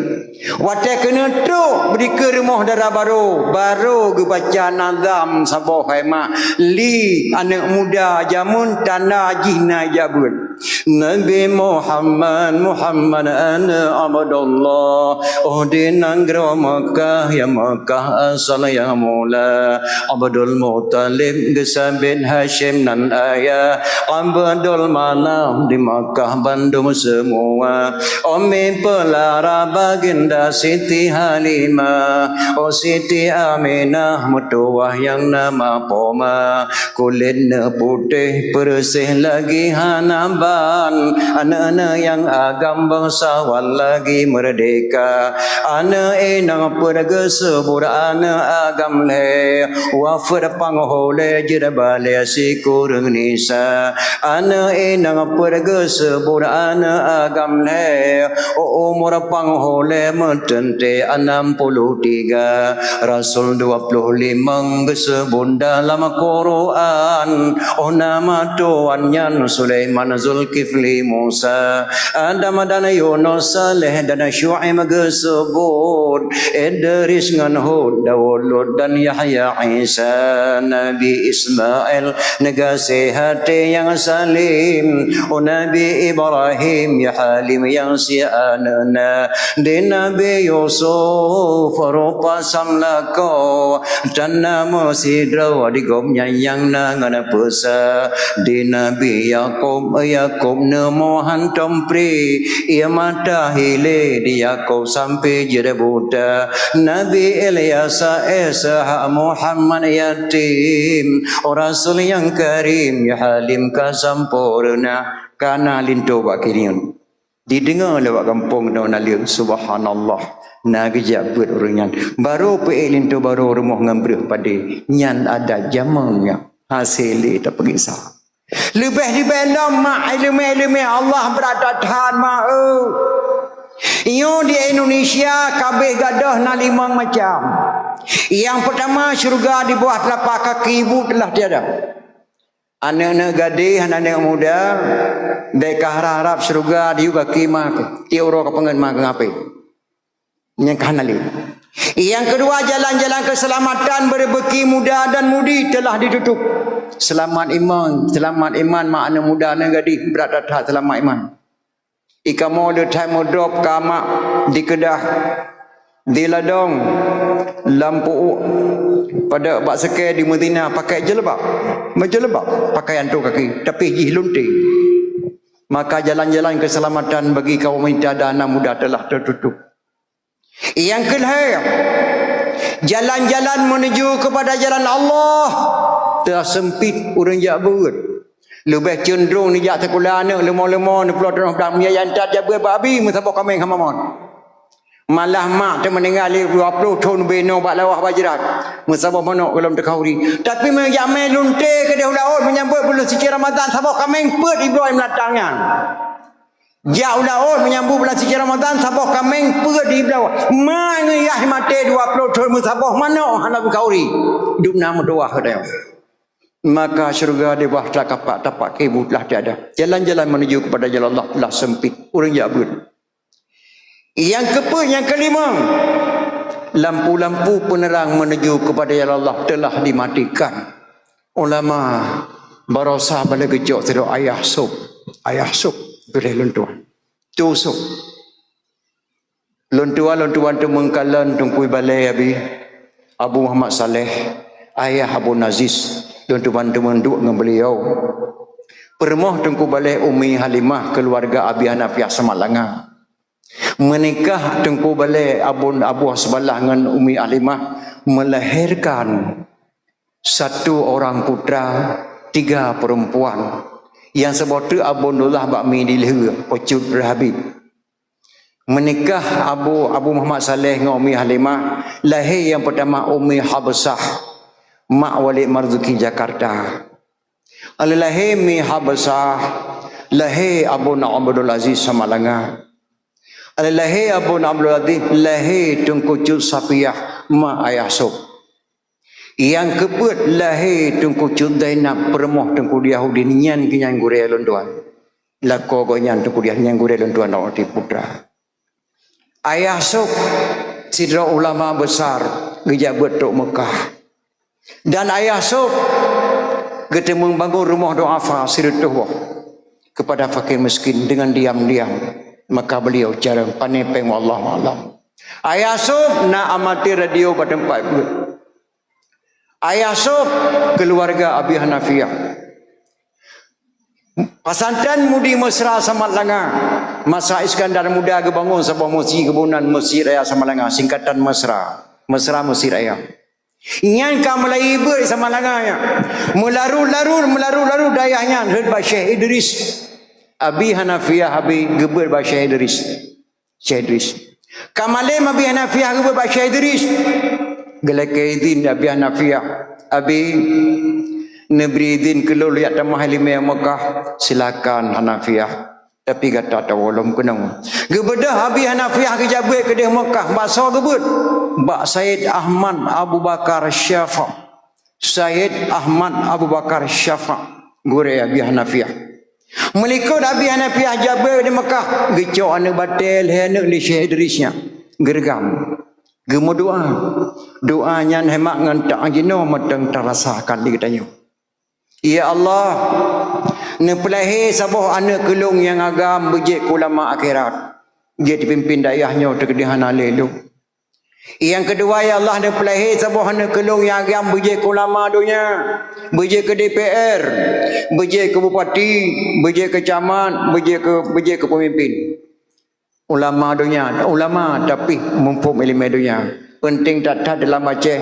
Speaker 1: watai kena tuk beri ke rumah darah baru ke baca nazam sabah haima li anak muda jamun tanda jina jabun Nabi Muhammad ana abdullah oh di negeri Makkah ya Makkah asal ya mula Abdul Muttalib gesabin Hashim nan ayah Abdul Manaf di Makkah Bandung semua Umi Pelara baginda Siti Halimah oh Siti Aminah mertuah yang nama Poma kulitnya putih bersih lagi hanamba anak-anak yang agam bangsawan lagi merdeka anak enang perga sebur anak agam le wafir panghole jirabale sikurung nisa anak enang perga sebur anak agam le umur panghole mentente 63 Rasul 25 gesebun dalam Quran oh nama tuannya Sulaiman Zulkifli Musa Adam dan Yunus Saleh dan Syuaib gesebut Idris ngan Hud Daud dan Yahya Isa Nabi Ismail negasi hati yang salim oh Nabi Ibrahim ya Halim yang sianana di Nabi Yusuf rupa samlako dan nama sidra digomnya yang nangan pesa di Nabi Yakub nemo hantom pri ia mata hile dia kau sampai jeda buta Nabi Ilyasa Isa Muhammad yatim Rasul yang karim ya halim ka sampurna kana linto bakirian didengar lewat kampung dah nalir subhanallah nak kejap buat orangnya baru peilin tu baru rumah ngambrih pada nyan ada jamannya hasil tak pergi sah lebih dibela mak ilmu Allah beradat mak iyo di Indonesia kabeh gadah na limang macam yang pertama syurga di bawah telapak kaki ibu telah tiada anak-anak gadis anak-anak muda mereka harap syurga di kaki mak tiura kepengen mak ngapai yang kanali. Yang kedua jalan-jalan keselamatan berbeki muda dan mudi telah ditutup. Selamat iman makna muda dan gadis berat selamat iman. Ika mau de time drop kama di Kedah di Ladong lampu pada bak sekai di Medina pakai jelebab. Menjelebab pakaian tu kaki tapi jih lunting. Maka jalan-jalan keselamatan bagi kaum wanita dan anak muda telah tertutup. Yang kedua, jalan-jalan menuju kepada jalan Allah telah sempit orang jak berat. Lebih cenderung ni jak sekolah anak lemah-lemah ni pulau tanah dan yang tak jaga babi musabak kami hamamon. Malah mak tu meninggal 20 tahun beno bak lawah bajirat. Musabak monok dalam tekauri. Tapi menjak main lunte ke daun menyambut bulan suci Ramadan sabak kami pet Ibrahim latangnya. Jauh laut menyambut bulan suci Ramadan sabah kameng perut di bawah mana yah mati 20 tahun musabah mana anak kauri hidup nama doa kedai maka syurga di bawah tapak kibu telah tiada jalan-jalan menuju kepada jalan Allah telah sempit orang jabut yang kelima lampu-lampu penerang menuju kepada jalan Allah telah dimatikan ulama barosah bala gejok sedok ayah sup boleh luntuan tusuk luntuan tu mengkalan tungkui balai Abu Muhammad Saleh ayah Abu Naziz luntuan tu menduk dengan beliau permoh tungku balai Umi Halimah keluarga Abi Hanafiah Semalanga menikah tungku balai Abu Hasbalah dengan Umi Halimah melahirkan satu orang putra 3 perempuan yang sebab tu Abdullah bakmi di leher Pocud Rahabib menikah Abu Muhammad Saleh dengan Umi Halimah lahir yang pertama Umi Habsah mak Walid Marzuki Jakarta lahir Umi Habsah lahir Abu Abdul Aziz Samalanga lahir Abu Abdul Aziz lahir Tunku Cut Safiah mak ayah Sob yang kebut lahir Tungku Cut Zainab permoh Tungku Yahudi nyan kinyan gure lontuan lako go nyan Tungku dia nyan gure lontuan nak di putra ayah Sob sidra ulama besar gejabat tok Mekah dan ayah Sob gede membangun rumah doa sirutuh kepada fakir miskin dengan diam-diam maka beliau jarang panepeng wallahu alam ayah Sob nak amati radio pada tempat ayah Sob keluarga Abi Hanafiah pesantren Mudi Mesra Samalanga masa Iskandar Muda kebangun sebuah masjid kebunan Mesir Raya Samalanga singkatan Mesra Mesir Raya inyan ka mulai ber Samalanga ya melaru dayahnya herd by Syekh Idris Abi Hanafiah Abi geber by Syekh Idris Kamalim Abi Hanafiah geber by Syekh Idris Galakaidin Abi Hanafiah Abi Nabridin kalau lihat tamah lima Mekah silakan Hanafiah tapi kata tawalum kenang gebedah Abi Hanafiah kejabat ke Mekah bahasa gebut Mbak Said Ahmad Abu Bakar Syafa gure Abi Hanafiah melikut Abi Hanafiah jabat di Mekah gecok anak batil anak di Syekh Idrisnya gergam gemu doanya hemat ngantak jino matang terasakan di katanya ya Allah nepelahi sabah anak kelung yang agam bejek ulama akhirat dia dipimpin dayahnya tegedihan alelu Yang kedua ya Allah dia pelahir sebuah kelung yang agam berje ke ulama dunia, berje ke DPR, berje ke bupati, berje ke camat, berje ke pemimpin. Ulama dunia, ulama tapi mumpung ilmu dunia. Penting tak dalam Aceh.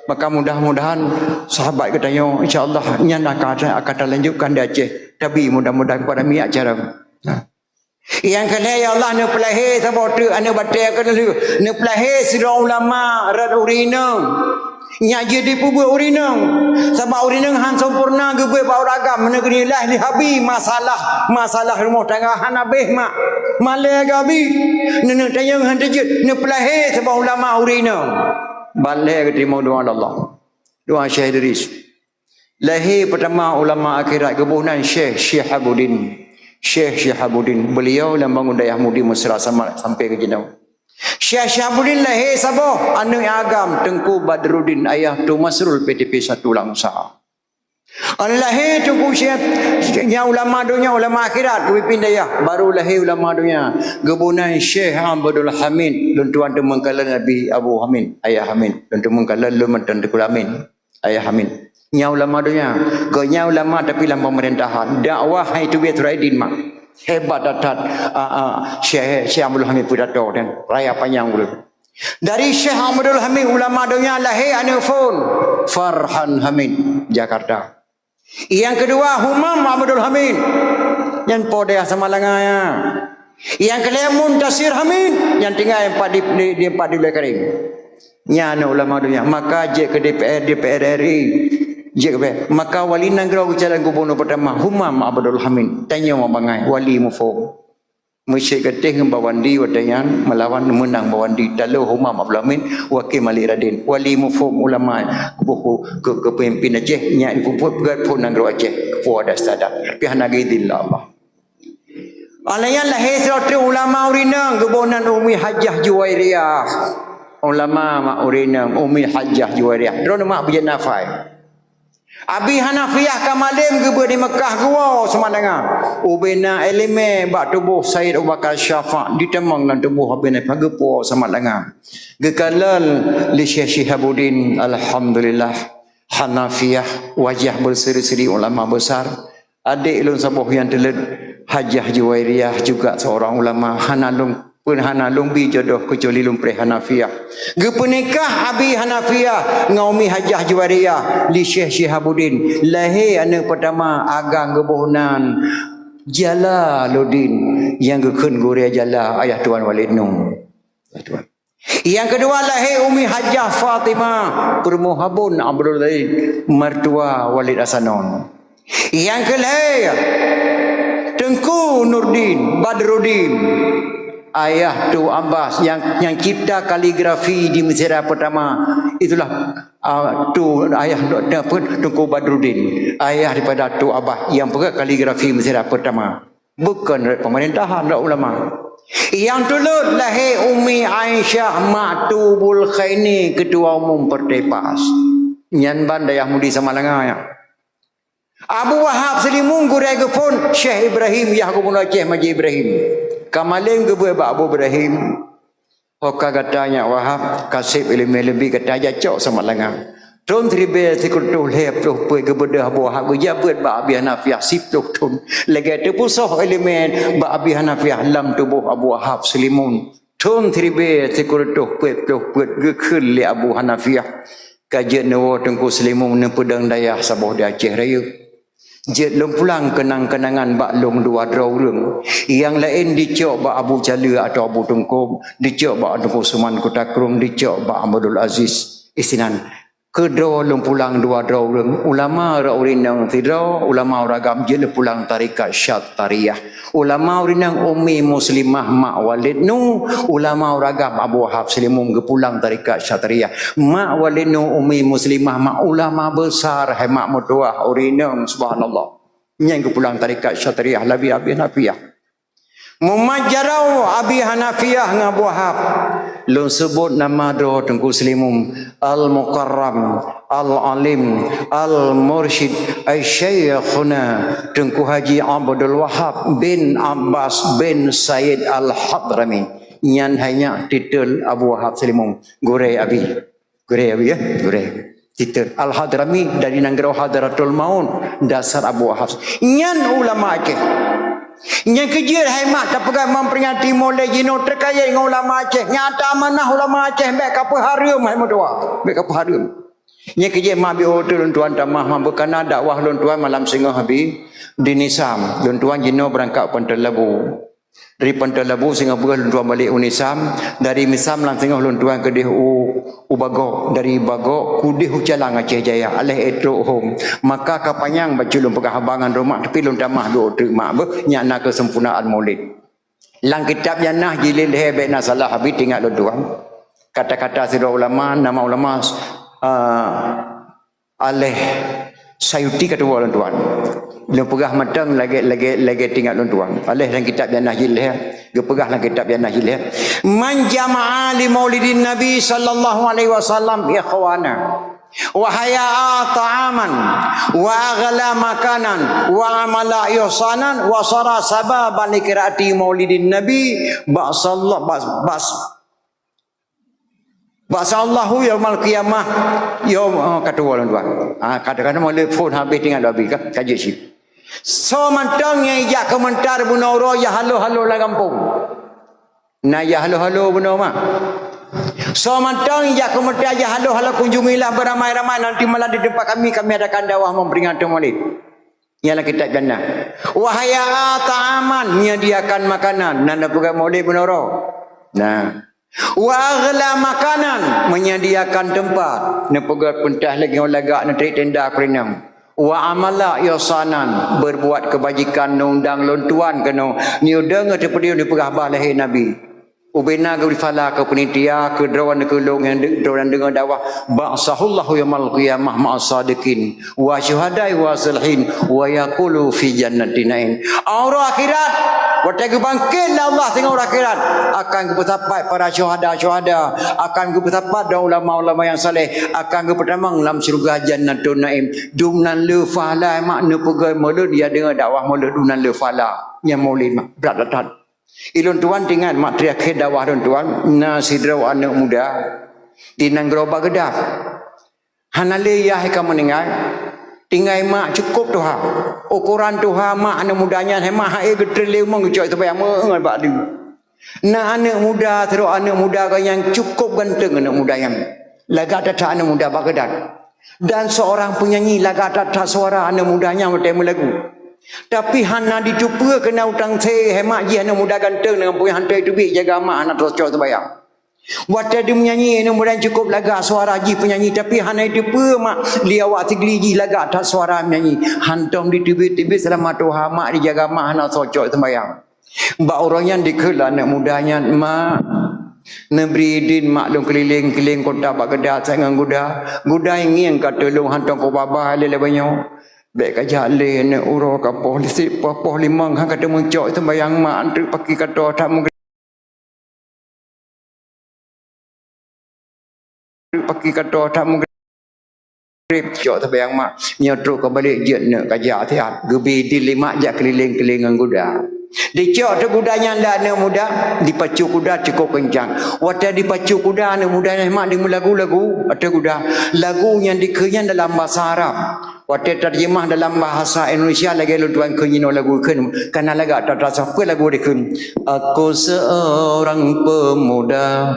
Speaker 1: Maka mudah-mudahan sahabat katanya insya-Allah nyan akan lanjutkan di Aceh. Tapi mudah-mudahan pada mi acara. Yang kena ya Allah ne pelahir sebab tu ane batai kan ne pelahir sira ulama rad urina nya jadi pubu urina sebab urina han sempurna gebe ba ragam negeri lah li habi masalah rumah tangga han habis mak male gabi ne tayang han tejut ne pelahir sebab ulama urina balik terima doa Allah doa Syekh Idris lahir pertama ulama akhirat kebunan Syekh Syihabuddin Syekh Syihabuddin beliau yang bangun dayah mudi Mesra sampai ke Jenau. Syekh Syihabuddin lahir Sabah anak agam Tengku Badruddin ayah tu Masrul PTP 1 Langsa. Lahir Tengku Syekh ulama dunia ulama akhirat pemimpin dayah baru lahir ulama dunia gebunan Syekh Abdul Hamid dan tuan temengkalan Nabi Abu Hamid ayah Hamid dan temengkalan lemantan Tekul Amin ayah Hamid. Nya ulama dunia, nya ulama tapi dalam pemerintahan. Dakwah itu biar Turaidin mak. Hebat datat Syekh Abdul Hamid pidato dan raya panjang dulu. Dari Syekh Abdul Hamid ulama dunia lahir anak Farhan Hamid Jakarta. Yang kedua Humam Abdul Hamid yang podeh sama langaya. Yang kedua Muntasir Hamid yang tinggal di empat di Karim. Nya anak ulama dunia maka je ke DPR RI. Maka wali negara jalan gubernur pertama Humam Abdul Hamid tanya mabangai wali mufo Mesir ketih bawandi wadayan melawan menang bawandi dalu Humam Abdul Hamid wakil Malik Radin wali mufo ulama ke pemimpin Aceh nya kuput pun negara Aceh ku ada sadar tapi hanagidillah Allah alayan lahir satu ulama urina gubernur Umi Hajjah Juwairiyah ulama mak urina Umi Hajjah Juwairiyah drone mak berjenafai Abi Hanafiyah Kamalim gebe di Mekah gua semandanga. Ubena elime bak tubuh Said Abu Bakar Syafa' ditemang dan tubuh abena pagepo semandanga. Gekalal li Syekh Syihabuddin alhamdulillah Hanafiyah wajah berseri-seri ulama besar. Adik ilun sabuh yang telet Hajjah Juwairiyah juga seorang ulama Hanalung pun Hanalung bi jodoh kecuali lumpre Hanafiyah. Gepenikah Abi Hanafiyah ngaumi Hajjah Juwairiyah li Syekh Syihabuddin. Lahir anak pertama agang gebohnan Jalaluddin yang gekun guria Jala ayah Tuan Walid Nung. Yang kedua lahir Umi Hajjah Fatimah Permuhabun Abdul Lain mertua Walid Hasanon. Yang kelima Tengku Nurdin Badruddin ayah tu Abbas yang cipta kaligrafi di Mesir pertama itulah tu ayah Tengku Badruddin ayah daripada tu Abbas yang pegang kaligrafi Mesir pertama bukan pemerintahan ulama. Yang dulu lahir Umi Aisyah Maktubul Khaini ketua umum Pertepas nyan bandayah mudi Samalanga. Abu Wahab Selimun gurai gepun Syekh Ibrahim Yahkubun Aceh Maji Ibrahim Kamalim gebe Abu Ibrahim Hoka katanya Wahab kasih ilmu lebih kata jacok sama lengan Tun tribe sikutuh lep tuh pui gebedah Abu Wahab gejabat ba Abi Hanafiah siptuh tun lagi terpusoh elemen ba Abi Hanafiah lam tubuh Abu Wahab Selimun Tun tribe sikutuh pui gekul li Abu Hanafiah kajian nawa Tengku Selimun nepedang dayah sabuh di Aceh Raya. Jet lom pulang kenang-kenangan bak long dua draurung. Yang lain dicok bak Abu Jala atau Abu Tengku, dicok bak Tengku Suman Kota Krung, dicok bak Ahmadul Aziz Isinan. Kedua lom pulang dua draurung. Ulama raurinang tidra, ulama uragam jele pulang tarikat Syattariyah. Ulama urinang Umi Muslimah Mak Walid Nu, ulama uragam Abu Wahab Selimun gepulang tarikat Syattariyah. Mak Walid Nu Umi Muslimah Mak ulama besar hemak mutuah urinang subhanallah. Yang gepulang tarikat Syattariyah Labi Abi Hanafiyah. Mumajarau Abi Hanafiyah Abu Wahab. Lu sebut nama doa Tengku Selimun Al-Mukarram Al-Alim Al-Mursyid Ay-Syekhuna Tengku Haji Abdul Wahab bin Abbas bin Said Al-Hadrami nyan hanya titel Abu Wahab Selimung Gore Abi ya Gore titel Al-Hadrami dari Nanggara Hadratul Maun dasar Abu Wahab nyan ulama Aceh yang kejir hemat tak pegang memperingati mulai jino terkait dengan ulama Aceh nyata amanah ulama Aceh baik apa harum hemat doa baik apa harum yang kejir mabi hotel tuan tamah berkana dakwah tuan malam singa habis di Nisam tuan jino berangkat Pantai Labu dari Pantai Labu Singapura tuan balik Unisam dari Misam langsung tuan ke deh Bagok dari Bagok kudih Calang Aceh Jaya alih etro home maka kapanyang baculun pekahabangan rumah tapi lun tamah do terima nyana kesempurnaan maulid lang kitab janah jilid hebek nasalah habis tinggal tuan kata-kata sira ulama nama ulama alih Sayuti kata tuan dia pegah matang lagi tinggal tuan alih dalam kitab janah jilid dia pegah dalam kitab janah jilid man jama'a li maulidin nabi sallallahu alaihi wasallam ikhwana wa haya'a ta'aman wa aghla makanan wa amala ihsanan wa sara sababan li qiraati maulidin nabi ba'sallahu Ba'sallahu yaumal qiyamah kata orang tuan kata-kata mulai phone habis tinggal habis kaji sip so mantang yang ijak komentar bunoro ya halo-halo lah kampung nah ya halo-halo bunor mah so mantang ijak komentar ya halo-halo kunjungilah beramai-ramai nanti malah di tempat kami adakan dakwah memperingati maulid ialah kitab jannah wahaya ta'aman menyediakan makanan nanda pegang maulid bunoro nah wa aghla makanan menyediakan tempat ne pegat pentah lagi lagak ne tenda kerenam wa amala ihsanan berbuat kebajikan undang lontuan kena ni udang te pediu ni pegah balai nabi ubena ke fala ke penitia ke drawan ke long yang drawan dengan dakwah ba'sahullahu yaumul qiyamah ma'as sadiqin wa syuhada'i wa salihin wa yaqulu fi jannatin aura akhirat waktu bangkit Allah tengok akhirat akan bertapat para syuhada akan bertapat dan ulama-ulama yang saleh akan bertamang dalam syurga jannatun naim dumnan le fala makna pegai maulid dia dengar dakwah maulid dumnan le fala yang maulid berat berat ilun tuan tinggal mak teriak dakwah tuan nasidraw anak muda di Nanggara Baghdad hanale yah kamu meninggal tinggal mak cukup tuha ukuran tuha mak anak mudanya mak hai getril mong joy tu bayang mengal bak dia na anak muda terus anak muda yang cukup ganteng anak muda yang lagak tak anak muda Baghdad dan seorang penyanyi lagak tak suara anak mudanya macam lagu tapi hana dicuba kena utang se hemat ji anak muda ganteng dengan punya hantai tu bi jaga mak anak terus joy tu bayang waktu dia menyanyi mudah cukup lagak suara ji penyanyi tapi hanai dia mak dia awak tigli ji lagak tak suara menyanyi hantam di tibi-tibi selama Tuhan mak dijaga mak anak socok sembahyang mbak orang yang dikela anak mudanya mak nebridin mak dong keliling-keliling kota Baghdad sangat guda ingin kata long hantam ko baba lele banyo baik aja le ne uro ka polisi poh limang hang kata muncok sembahyang mak antri pakai kata tak pakai kata tak mungkin jok tapi yang mak nyodro ke balik jet nak kaja tiap gebi di lima jak keliling-keliling kuda dicok tu kudanya ndak nak muda dipacu kuda cukup kencang waktu dipacu kuda nak muda mak dengar lagu-lagu ada kuda lagu yang dikenyang dalam bahasa Arab waktu terjemah dalam bahasa Indonesia lagi lu tuan kenyino lagu kan karena lagu tak terasa apa lagu dikun aku seorang pemuda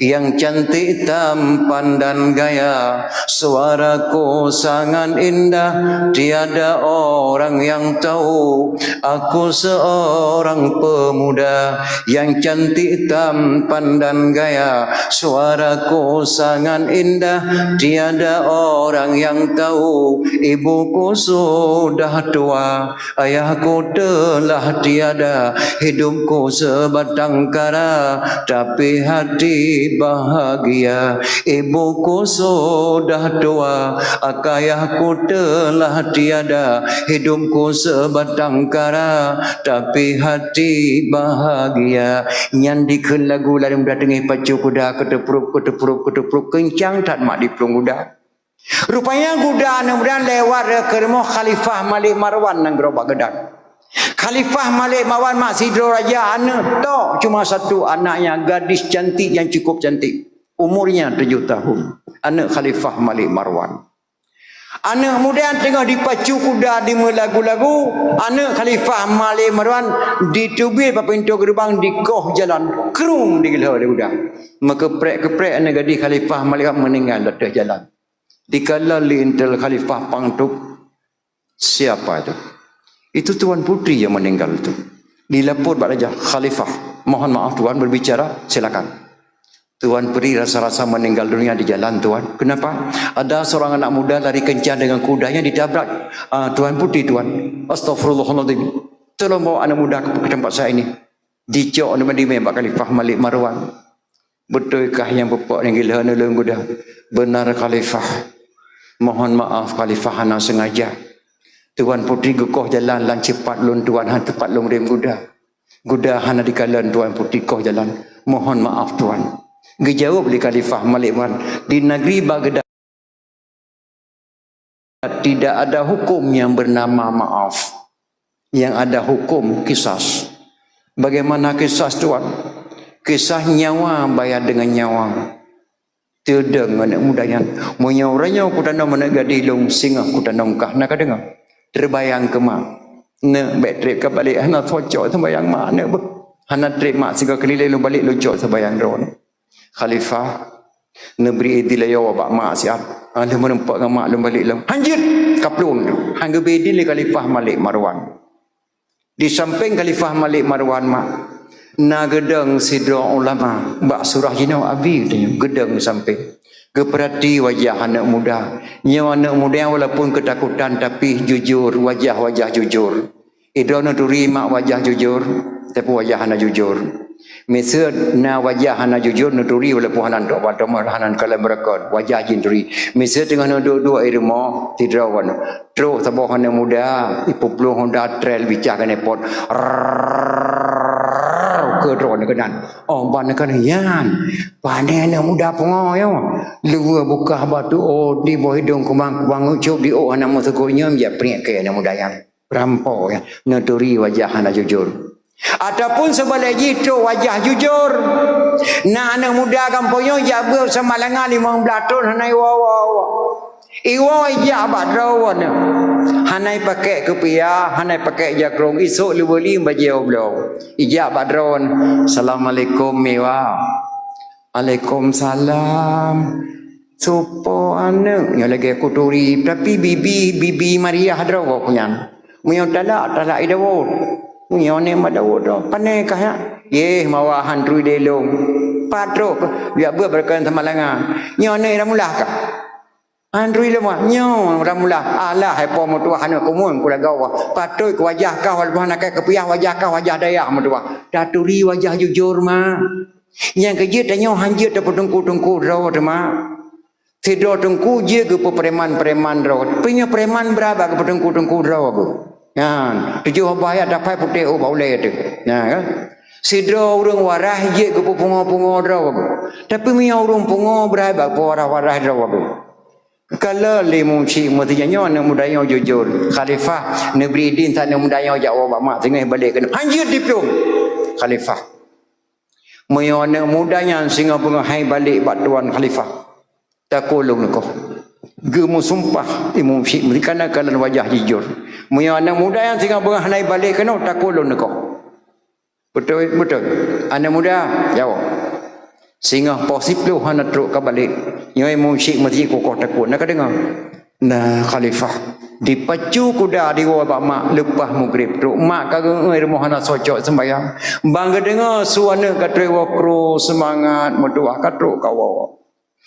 Speaker 1: yang cantik tampan dan gaya suaraku sangat indah tiada orang yang tahu aku seorang pemuda yang cantik tampan dan gaya suaraku sangat indah tiada orang yang tahu ibuku sudah tua, ayahku telah tiada, hidupku sebatang kara, tapi hati bahagia. Ibuku sudah tua, ayahku telah tiada, hidupku sebatang kara, tapi hati bahagia. Nyandikan lagu lalu mendatangi pacu kuda, ketepruk, kencang tak mak di pelung kuda. Rupanya kuda kemudian lewat ke rumah Khalifah Malik Marwan Nanggara Baghdad. Khalifah Malik Marwan Mak Sidro Raja anak tak cuma satu anaknya, gadis cantik yang cukup cantik. Umurnya 7 tahun. Anak Khalifah Malik Marwan. Anak muda yang tengah dipacu kuda di lagu-lagu. Anak Khalifah Malik Marwan ditubir pada pintu gerbang di koh jalan. Kerung digelar dia kuda. Maka keprek anak gadis Khalifah Malik meninggal atas jalan. Dikala lintel Khalifah Pangtuk. Siapa itu? Itu Tuan Putri yang meninggal itu. Dilapor Pak Raja, Khalifah, mohon maaf Tuan berbicara, silakan. Tuan Putri rasa-rasa meninggal dunia di jalan Tuan. Kenapa? Ada seorang anak muda lari kencang dengan kudanya ditabrak. Tuan Putri Tuan. Astaghfirullahaladzim. Tolong bawa anak muda ke tempat saya ini. Dicok nama di Pak Khalifah Malik Marwan. Betulkah yang bapak yang gila nolong kuda? Benar Khalifah. Mohon maaf Khalifah hana sengaja. Tuan Putri gekoh jalan lan cepat lun Tuan han tepat lung rem kuda. Kuda hana dikalan Tuan Putri koh jalan. Mohon maaf Tuan. Dijawab oleh Khalifah Malik Marwan, di negeri Baghdad tidak ada hukum yang bernama maaf. Yang ada hukum kisas. Bagaimana kisas Tuan? Kisah nyawa bayar dengan nyawa. Tidak anak muda yang menyauranya ku tanam menegadi long singa ku tanam kah nak dengar. Terbayang ke mak. Ne baterai ke balik hana cocok sembayang mak ne. Hana trip mak sehingga keliling balik lucok sembayang drone. Khalifah neberi idilaya wabak mak siap. Alah menempat dengan mak lum balik lum. Hanjir kaplung tu. Hangga bedi le Khalifah Malik Marwan. Di samping Khalifah Malik Marwan mak na gedang sidra ulama bak surah jinau abi tanya gedang samping. Keperhati wajah anak muda. Nyawa anak muda yang walaupun ketakutan tapi jujur, wajah-wajah jujur. Idra turi mak wajah jujur tapi wajah anak jujur. Mesir na wajah hana jujur nuturi walaupun hanan dok pada hanan kalam berakad wajah jinduri. Mesir tengah dua irma tidrawan. Terus sabah hana muda ipuplu Honda Trail bicara nepot. Ke drone kenan. Oh ban kan yan. Panen muda pengoyo. Luar buka batu oh di bawah hidung kumang ucup di oh hana musukunya ya priak ke muda yang rampau ya nuturi wajah hana jujur. Ataupun sebaliknya itu wajah jujur. Nah anak muda kampungnya jaga semalangan 15 tahun hanai wawa. Iwa wajah badrawan. Hanai pakai kepiah, hanai pakai jakrong isuk lebeli baju beliau. Ijak badrawan. Assalamualaikum mewa. Waalaikumsalam. Sopo anak yang lagi aku turi tapi bibi Maria hadrawa punya. Muyo talak idawut. Yang ni madawut dah. Panai kah ya? Ye, mawa handru delong. Patro, biar berkan sama langa. Yang ni ramulah kah? Handru lemah. Yang ramulah. Alah, hai po mutua hana kumun kula gawa. Patro ke wajah kau walaupun nak kepiah wajah kau wajah dayak mutua. Daturi wajah jujur mah. Yang kerja tanya hanjir tak tungku rawat mah. Tidak tungku je ke preman rawat. Punya preman berapa ke tungku rawat ke? Ya, 7 bahaya dapat putih oh boleh tu. Ya kan? Sidra urang warah je ke pungo-pungo draw. Tapi mi urang pungo berapa warah draw. Kalau lemu cik mestinya anak muda yang jujur. Khalifah negeri din tak anak muda yang jawab mak tengah balik kena. Anjir dipium. Khalifah. Moyo anak muda yang singa bunga hai balik bak tuan Khalifah. Tak kolong kau. Gemu sumpah imam syik kerana kalian wajah jujur. Muya anak muda yang tinggal berhanai balik kena tak kolon kau. Betul. Anak muda jawab. Sehingga positif hana teruk ke balik. Yang imam syik mesti kau takut. Nak dengar. Nah Khalifah dipacu kuda di bawah mak lepas maghrib tu mak kagak rumah hana socok sembayang. Bangga dengar suara katrewa pro semangat medua katruk kau.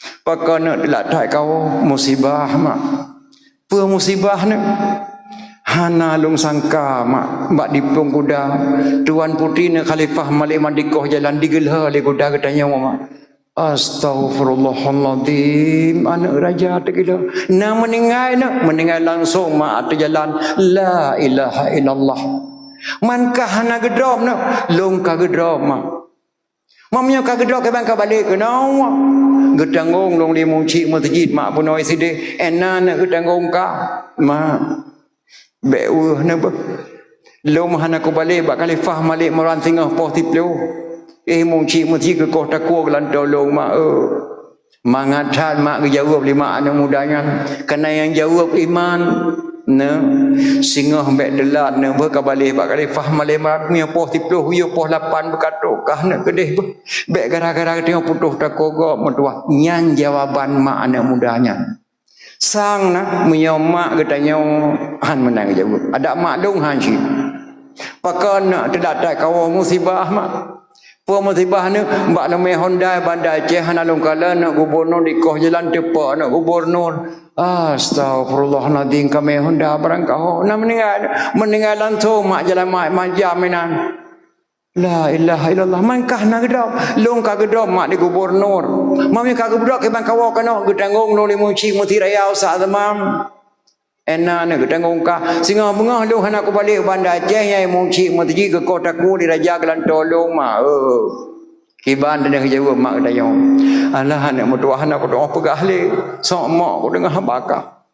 Speaker 1: Pakai nak dilatai kau musibah mak. Apa musibah ni? Hana long sangka mak dipung kuda. Tuan Putri ni Khalifah Malik Mandikoh jalan digelah oleh kuda katanya mak. Astaghfirullahaladzim. Anak raja tergila. Nak meninggal langsung mak atas jalan. La ilaha illallah. Mankah hana gedrom nak? Long ka gedrom mak. Mamnya ka gedrom ke bangka balik ke nawa. Gedangong long di muncik masjid mak punoi sidi enan gedangong ka mak bewuh na ba Lom hana ko balik bak khalifah Malik Marwan tengah poh tiplo. Mong cik mesti ke kota kuah kelan tolong mak mangathat mak ke jawab lima anak mudanya. Kena yang jawab iman ne singa hambek delat ne berkabalik bak khalifah Malik Marwan punya poh tiplo huyo poh 8 berkatok kah nak kedeh bek gara-gara tengok putuh takogok metuah nyang jawaban mak anak mudanya. Sang nak menyomak katanya han menang jawab. Ada mak dong han si. Pakai nak terdatai kau musibah mak. Puan musibah ni mbak namai Honda bandar Aceh hanalung kala nak gubernur di koh jalan tepak nak gubernur. Astagfirullahaladzim kami Honda barang kau. Nak meninggal langsung mak jalan mak jaminan. La ilaha illallah mankah nak gedap long ka gedap mak di gubernur mamnya ka gedap ke bang kawa kana gedangong no limu ci muti raya sa tamam ena ne gedangong ka singa bunga long han aku balik bandar Aceh yai mu ci muti ke kota ku di raja kelan tolong mak kiban dan jawab mak kata yo alah nak mutuah aku doa pegah le sok mak ku dengar bakah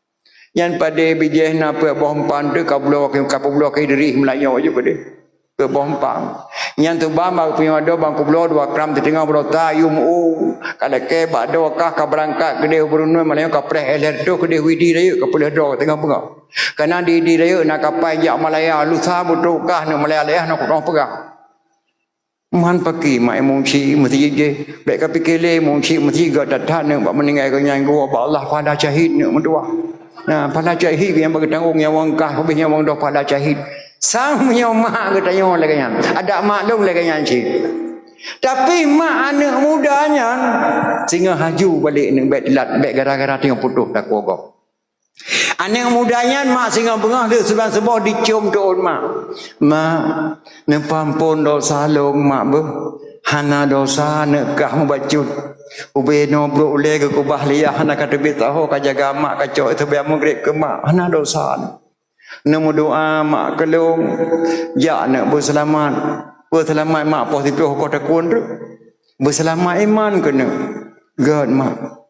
Speaker 1: yan pada bijeh na pe bompan de ka blok ke diri Melayu je pada ke bompang yang tu bama punya do bang kublo 2 gram di tengah berota yum kada ke ba do kah ka berangkat ke dia Brunei Melayu ka preh eler do ke dia widi raya ke pulih do tengah bunga kana di raya nak kapai jak Malaya lusa butuh kah nak Malaya nak kurang pegah man paki mai mungci mesti je baik ka pikirle mungci mesti ga datang nak meninggal ke nyang gua ba Allah pada syahid nak mendua nah pada syahid yang bagi tanggung yang wang kah habis yang wang do pada syahid sang punya mak katanya lagi yang ada maklum lagi yang cik tapi mak anak mudanya sehingga haju balik ni baik gara-gara tengok putuh tak kuat anak mudanya mak sehingga bengah dia sebab dicium doon mak nepampun dosa long mak ber hana dosa nekah membacut ube no bro le ke kubah liah hana kata betaho ka jaga mak kacok itu biar maghrib ke mak hana dosa nemu doa mak kelung ya nak berselamat mak poh tipu kota kun tu berselamat iman kena god mak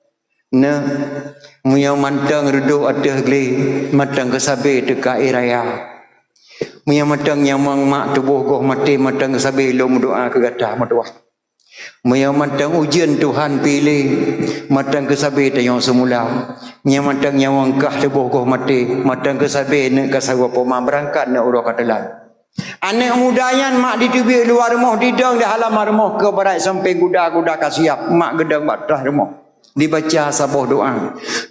Speaker 1: ne muya mantang reduh adah gli matang kesabe dekat raya muya matang yang mak tubuh goh mati matang kesabe lom doa ke gadah matuah muya matang ujian Tuhan pilih matang kesabe tayang semula nya matang yang wangkah tubuh goh mati matang kesabe ne kasawa poma berangkat ne urang katelan anak mudanya mak ditubik luar rumah didang di halaman rumah ke barat sampai guda-guda kasiap mak gedang batah rumah dibaca sabuh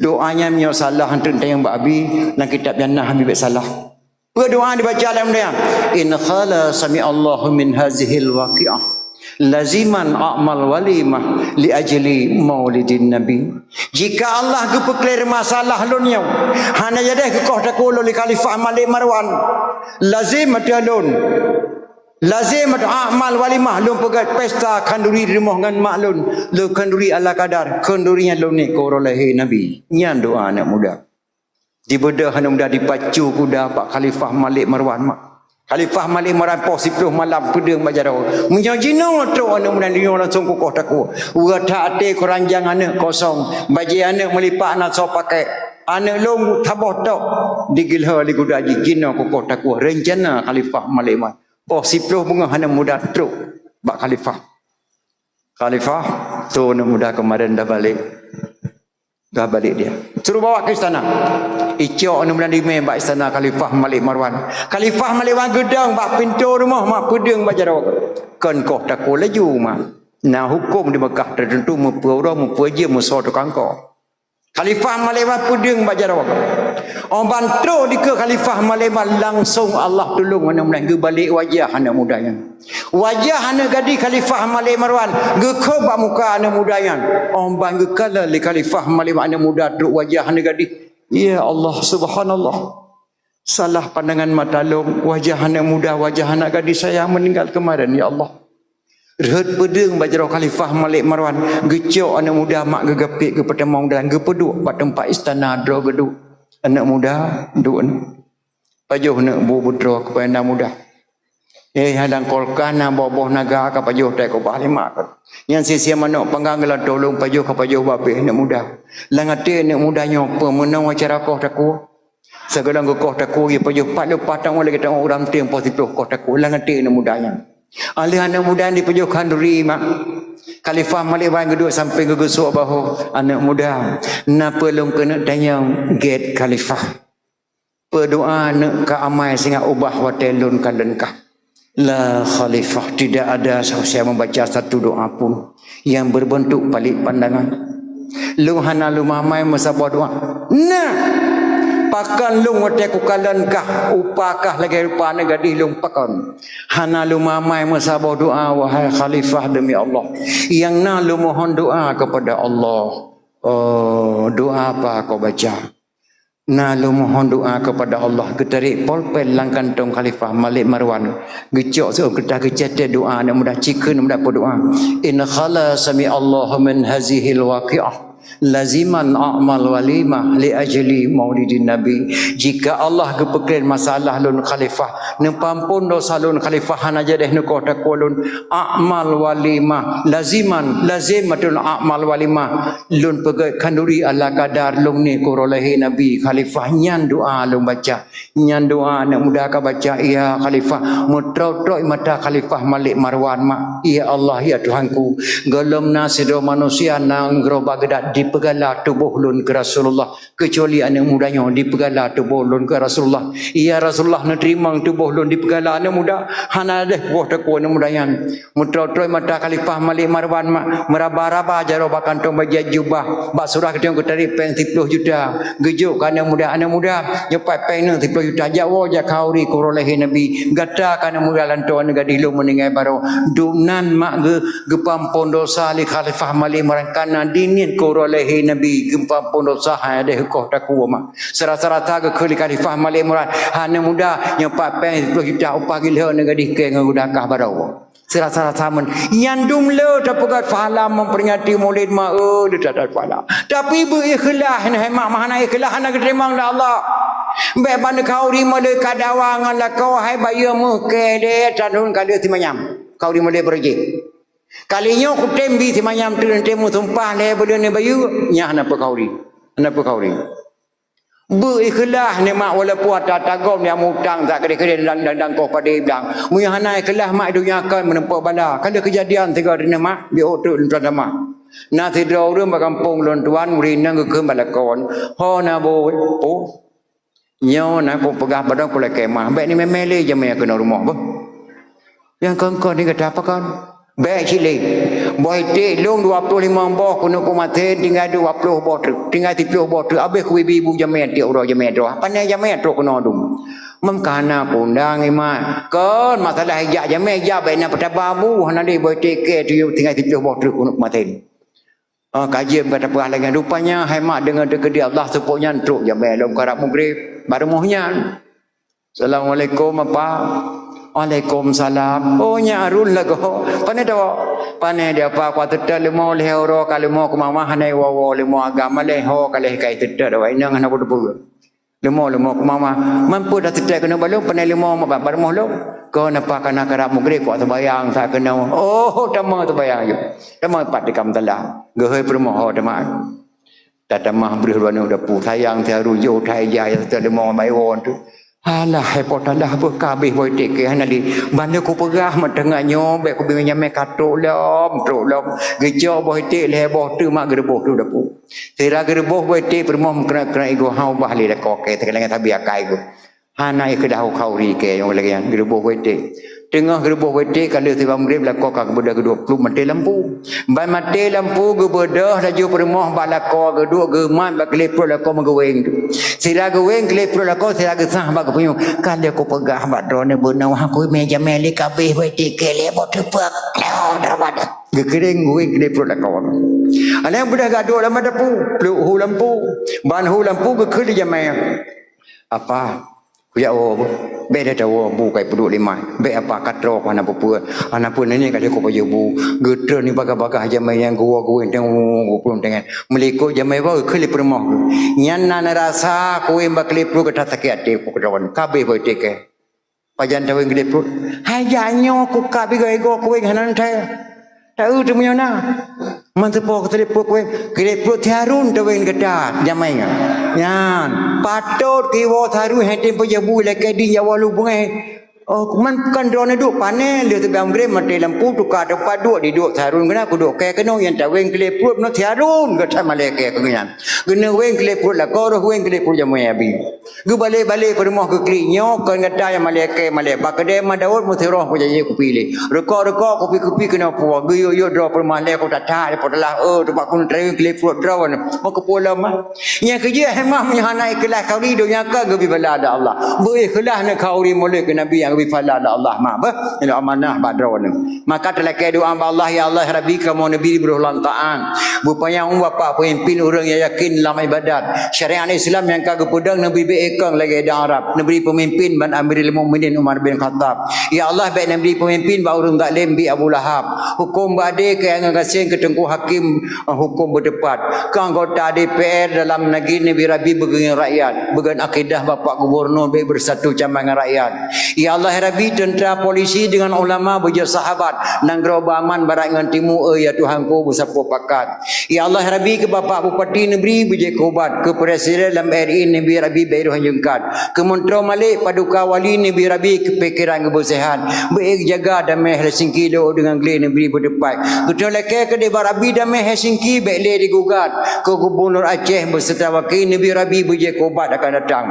Speaker 1: doanya mio salah hantun tayang babi nang kitab jannah habib salah berdoa dibaca dalam dia in khala sami Allahu min hazihil waqi'ah laziman a'mal walimah li ajli maulidin nabi jika Allah gepeklir masalah lunyau hana jadeh ke koh takulo li khalifah Malik Marwan lazim adalun lazim a'mal walimah lum pegat pesta kanduri di rumah ngan maklun lu kanduri ala kadar kandurinya lum ni korolahi nabi nyan doa anak muda dibedah hana muda dipacu kuda pak khalifah Malik Marwan mak Khalifah Malik Marwan poh 10 malam pedeng bajarau menjinong tu anu menandinyo langsung ku kota ku urata ate keranjang anak kosong baji anak melipat anak so pakai anak long taboh tok digilha li gudaji gino ku kota ku rencana Khalifah Malik Marwan poh 10 bunga hana muda truk bak khalifah tu nak muda kemarin dah balik dia suruh bawa ke istana icok anu bulan dime bak istana Khalifah Malik Marwan gedang bak pintu rumah mak pedeng bajarau kan koh takul laju mak nah hukum di Mekah tertentu mempura mempuja musuh tukang ko Khalifah Malik Marwan pedeng bajarau orang bantu di ke Khalifah Malik Marwan langsung Allah tolong anu bulan ge balik wajah anak mudanya wajah anak gadi Khalifah Malik Marwan ge ke bak muka anak mudanya orang bang ge kala li Khalifah Malik Marwan anak muda duk wajah anak gadi ya Allah subhanallah salah pandangan mata long wajah anak muda wajah anak gadis saya meninggal kemarin ya Allah rehat pedeng bajarau Khalifah Malik Marwan gecok anak muda mak gegepik ke pertemang dan gepeduk kat tempat istana dro geduk anak muda duk pajuh nak bu putra kepada anak muda hadang kolkana boboh naga ka pajuh tai ko bahlimak yang sia-sia manok panganggelan tolong pajuh ka pajuh babeh anak muda langate anak muda nyopa menang acara koh taku Segalang kau takut ya payah pada patang oleh kita orang tiang positif kau takut lang nanti nak mudanya. Alih anak muda di payah kanduri mak. Khalifah Malik Wan kedua sampai ke gesuk bahu anak muda. Napa long kena tanyang get khalifah. Berdoa nak ke amai sehingga ubah watelun kalenkah. La khalifah, tidak ada saya membaca satu doa pun yang berbentuk balik pandangan. Lu hana lu mamai masa doa. Nah, pakan lu wate ku kalenkah upakah lagi rupa negadi lu pakan. Hana lu mamai masa doa wahai khalifah demi Allah. Yang na lu mohon doa kepada Allah. Oh, doa apa kau baca? Na lu mohon doa kepada Allah getarik polpen langkan tong khalifah Malik Marwan gecok so ketah kecete doa nak mudah cikeun mudah doa in khala sami Allah min hazihil waqi'ah laziman a'mal walimah li ajli maulidin nabi. Jika Allah gepekren masalah lun khalifah nempampun dosa lun khalifah hanaja deh nu kota kolun a'mal walimah lazimatul a'mal walimah lun pegai kanduri ala kadar lung ni kurolehi nabi khalifah nyan doa lung baca nyan doa nak mudah ka baca ya khalifah mutrau-trau mata khalifah Malik Marwan mak ya Allah ya Tuhanku golom nasido manusia nang geroba gedat dipegala tubuh lun ke Rasulullah kecuali anak mudanya dipegala tubuh lun ke Rasulullah. Ya Rasulullah nak terima tubuh lun dipegala anak muda hana deh buah taku anak mudanya mutrau-trau mata khalifah Malik Marwan mak meraba-raba jaro bakan tong bajaj jubah bak surah keteng ketari pen 10 juta gejuk kana anak muda nyepat pen 10 juta jawa ja kauri kurolehi nabi gata kana muda lantuan negadi lu meningai baro dunan mak gepam pondosa li khalifah Malik Marwan kana dinin kurolehi nabi gempa pondosa ada koh taku mak serasa-rasa ke khalifah Malik Marwan hana muda nyepat pen 10 juta upah gila negadi ke ngudakah baro serasa-rasa men nyandum le tapagat fahalam memperingati maulid mak dia tak faham tapi berikhlas ni mak mana ikhlas nak terima oleh Allah baik mana kau rima le kadawangan la kau hai bayu mu ke de tanun kali timanyam kau rima le berje kalinya ku tembi timanyam tu temu tumpah le benda ni bayu nyah napa kau ri napa kau ri berikhlas ni mak walaupun tak tagom yang mutang tak kena dan kau pada bilang mu yang hanai ikhlas mak dunia akan menempuh bala kalau kejadian tiga hari ni mak dia otot dan mak na tidro rum kampung lon tuan uri nang ke balakon ho na bo po nyo na ko pegah badang pula kemah baik ni memele je mai kena rumah apa yang kau ni kata apa kan baik cili boy te long 25 boh kuno ko mate tinggal 20 boh tinggal 30 boh habis ku ibu jamai dia uro jamai do pandai jamai do kuno dum memkana kundang ima kon masalah hijab jamai hijab baina petababu hana de boy te ke tu tinggal 30 boh kuno mate kajian kata apa lagi rupanya hemat dengan dekat dia Allah sepuknya truk jamai lom karab maghrib baru mohnya assalamualaikum apa Waalaikumsalam. Oh nyarun lago. Pane dia apa kuat tetap lemo lehoro kalau mau ke mama hanai wawo lemo agama leho kalau kai tetap dah inang anak bodoh. Lemo ke mama. Mampu dah tetap kena balung pane lemo baru mau lo. Kau nampak kena kerap mugri kuat terbayang tak kena. Oh tamah terbayang je. Tamah pat dekam telah. Gehoi permoho tamah. Tatamah berhuan udah pu sayang tiaru yo thai jaya tetap lemo mai won tu. Alah hepot dah berkabih boy teke hanali banda ku perah matengahnya baik ku binganya me katok lom gejo boy tek leboh tu mak gereboh tu dapu sira gereboh boy tek permom kena ego hau bahli dak koke tekelang tabi akai ku hana ikedah kau ri ke yang lagi yang gereboh boy tek tengah gereboh boy tek kalau tiba mrib la kok ka beda 20 mati lampu bai mati lampu gebedah laju permoh balako gedua geman bak lepro la ko magaweng tu sira gaweng lepro la ko sira gesah bak punya kalau ko pegah bak drone benau aku meja meli kabeh boy tek le bot tepak dapat gekering gaweng lepro la ko ana yang budak gaduh lama dapu hu lampu ban hu lampu ke keli jamai apa ya oh beda tahu bu kai peduk lima be apa katro ana pupua ana pun ini kali ko payu bu geter ni baga-baga jamai yang gua teng pun dengan meliko jamai wa khli permoh nyan na rasa ko em bakli pro kata takiat te ko kawan kabe boy teke pajan tahu ngli pro hajanyo ko kabe go ko hanan tha tahu tu menyana mantepo ko tadi pro ko ngli pro tiarun tahu ngata jamai Yan, patut kiwa tharu hatim pejabu lekai di Jawa lubungai. Oh, man kan drone duk panel dia terbang grem mati lampu tukar tempat duk di duk tharun kena aku duk ke kena yang tak weng keleput no tharun ke sama leke ke kena kena weng keleput lah kau weng keleput jamu abi gu balik-balik ke rumah ke klinyo kan kata yang maleke malek bakade madaud mutirah ku jadi ku pilih rekok kopi kena puak gu yo draw permah le ku tata depa lah tempat ku train keleput draw mau ke pola mah yang kerja hemah menyana ikhlas kau ni dunia ka gu bala ada Allah berikhlas nak kau ri molek nabi yang bifala Allah ma ba ila amanah badron maka terlekai doa Allah ya Allah rabbi kamu nabi berulang ta'an bupaya bapa pemimpin orang yang yakin dalam ibadat syariat Islam yang kagak pedang nabi beekang lagi ada Arab nabi pemimpin ban Amirul Mukminin Umar bin Khattab ya Allah baik nabi pemimpin ba urang taklim bi Abu Lahab hukum bade ke yang gasing ke tengku hakim hukum berdepat ke anggota DPR dalam negeri nabi rabbi begengan rakyat began akidah bapak gubernur bersatu campur rakyat ya Allah Rabbi tentera polisi dengan ulama berjaya sahabat nang gerobaman barat dengan timur ya Tuhanku bersapu pakat ya Allah Rabbi ke bapak bupati negeri berjaya kobat ke presiden dalam RI Nabi Rabbi Bairuhan Jengkat ke menteri Malik Paduka Wali Nabi Rabbi ke pikiran kebersihan baik jaga damai Helsinki lo dengan geli negeri berdepan betul leke ke debar Rabbi damai Helsinki baik le digugat ke Gubernur Aceh berserta wakil Nabi Rabbi berjaya kobat akan datang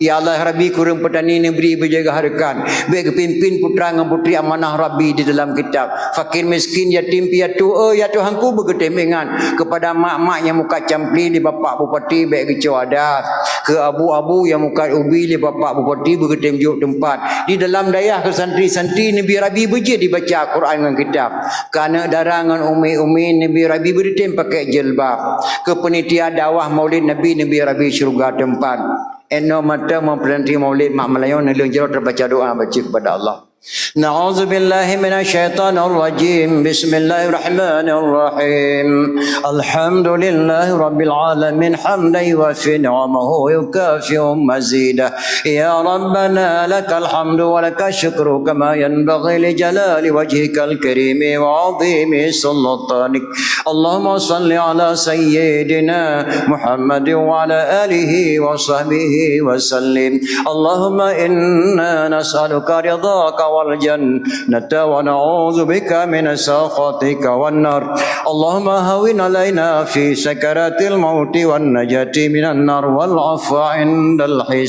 Speaker 1: ya Allah Rabbi kurang petani negeri berjaga harakan baik pimpin putra dan putri amanah Rabbi di dalam kitab fakir miskin yatim piatu ya Tuhanku berketemengan kepada mak-mak yang muka campli di bapak bupati baik kecoa adat ke abu-abu yang muka ubi di bapak bupati berketemjuk tempat di dalam dayah ke santri-santri Nabi Rabbi berje dibaca Quran dengan kitab kerana darangan umi-umi Nabi Rabbi bertem pakai jilbab ke penitia dakwah maulid Nabi Rabbi syurga tempat eno mata memperhenti maulid mak Melayu nelung jero terbaca doa baca kepada Allah. Na'udzu billahi minasyaitonir rajim. Bismillahirrahmanirrahim. Alhamdulillahi rabbil alamin hamdan yuwaffi ni'amahu yukafi'u mazidah. Ya Rabbana lakal hamdu wa lakal syukru kama yanbaghi li jalali wajhikal karimi wa 'azimi sultanik. Allahumma salli ala sayyidina Muhammad wa ala alihi wa sahbihi wa sallim. Allahumma inna nas'aluka ridhaka والجنة ونعوذ بك من سخطك والنار اللهم هون علينا في سكرات الموت والنجاة من النار والعفو عند الحساب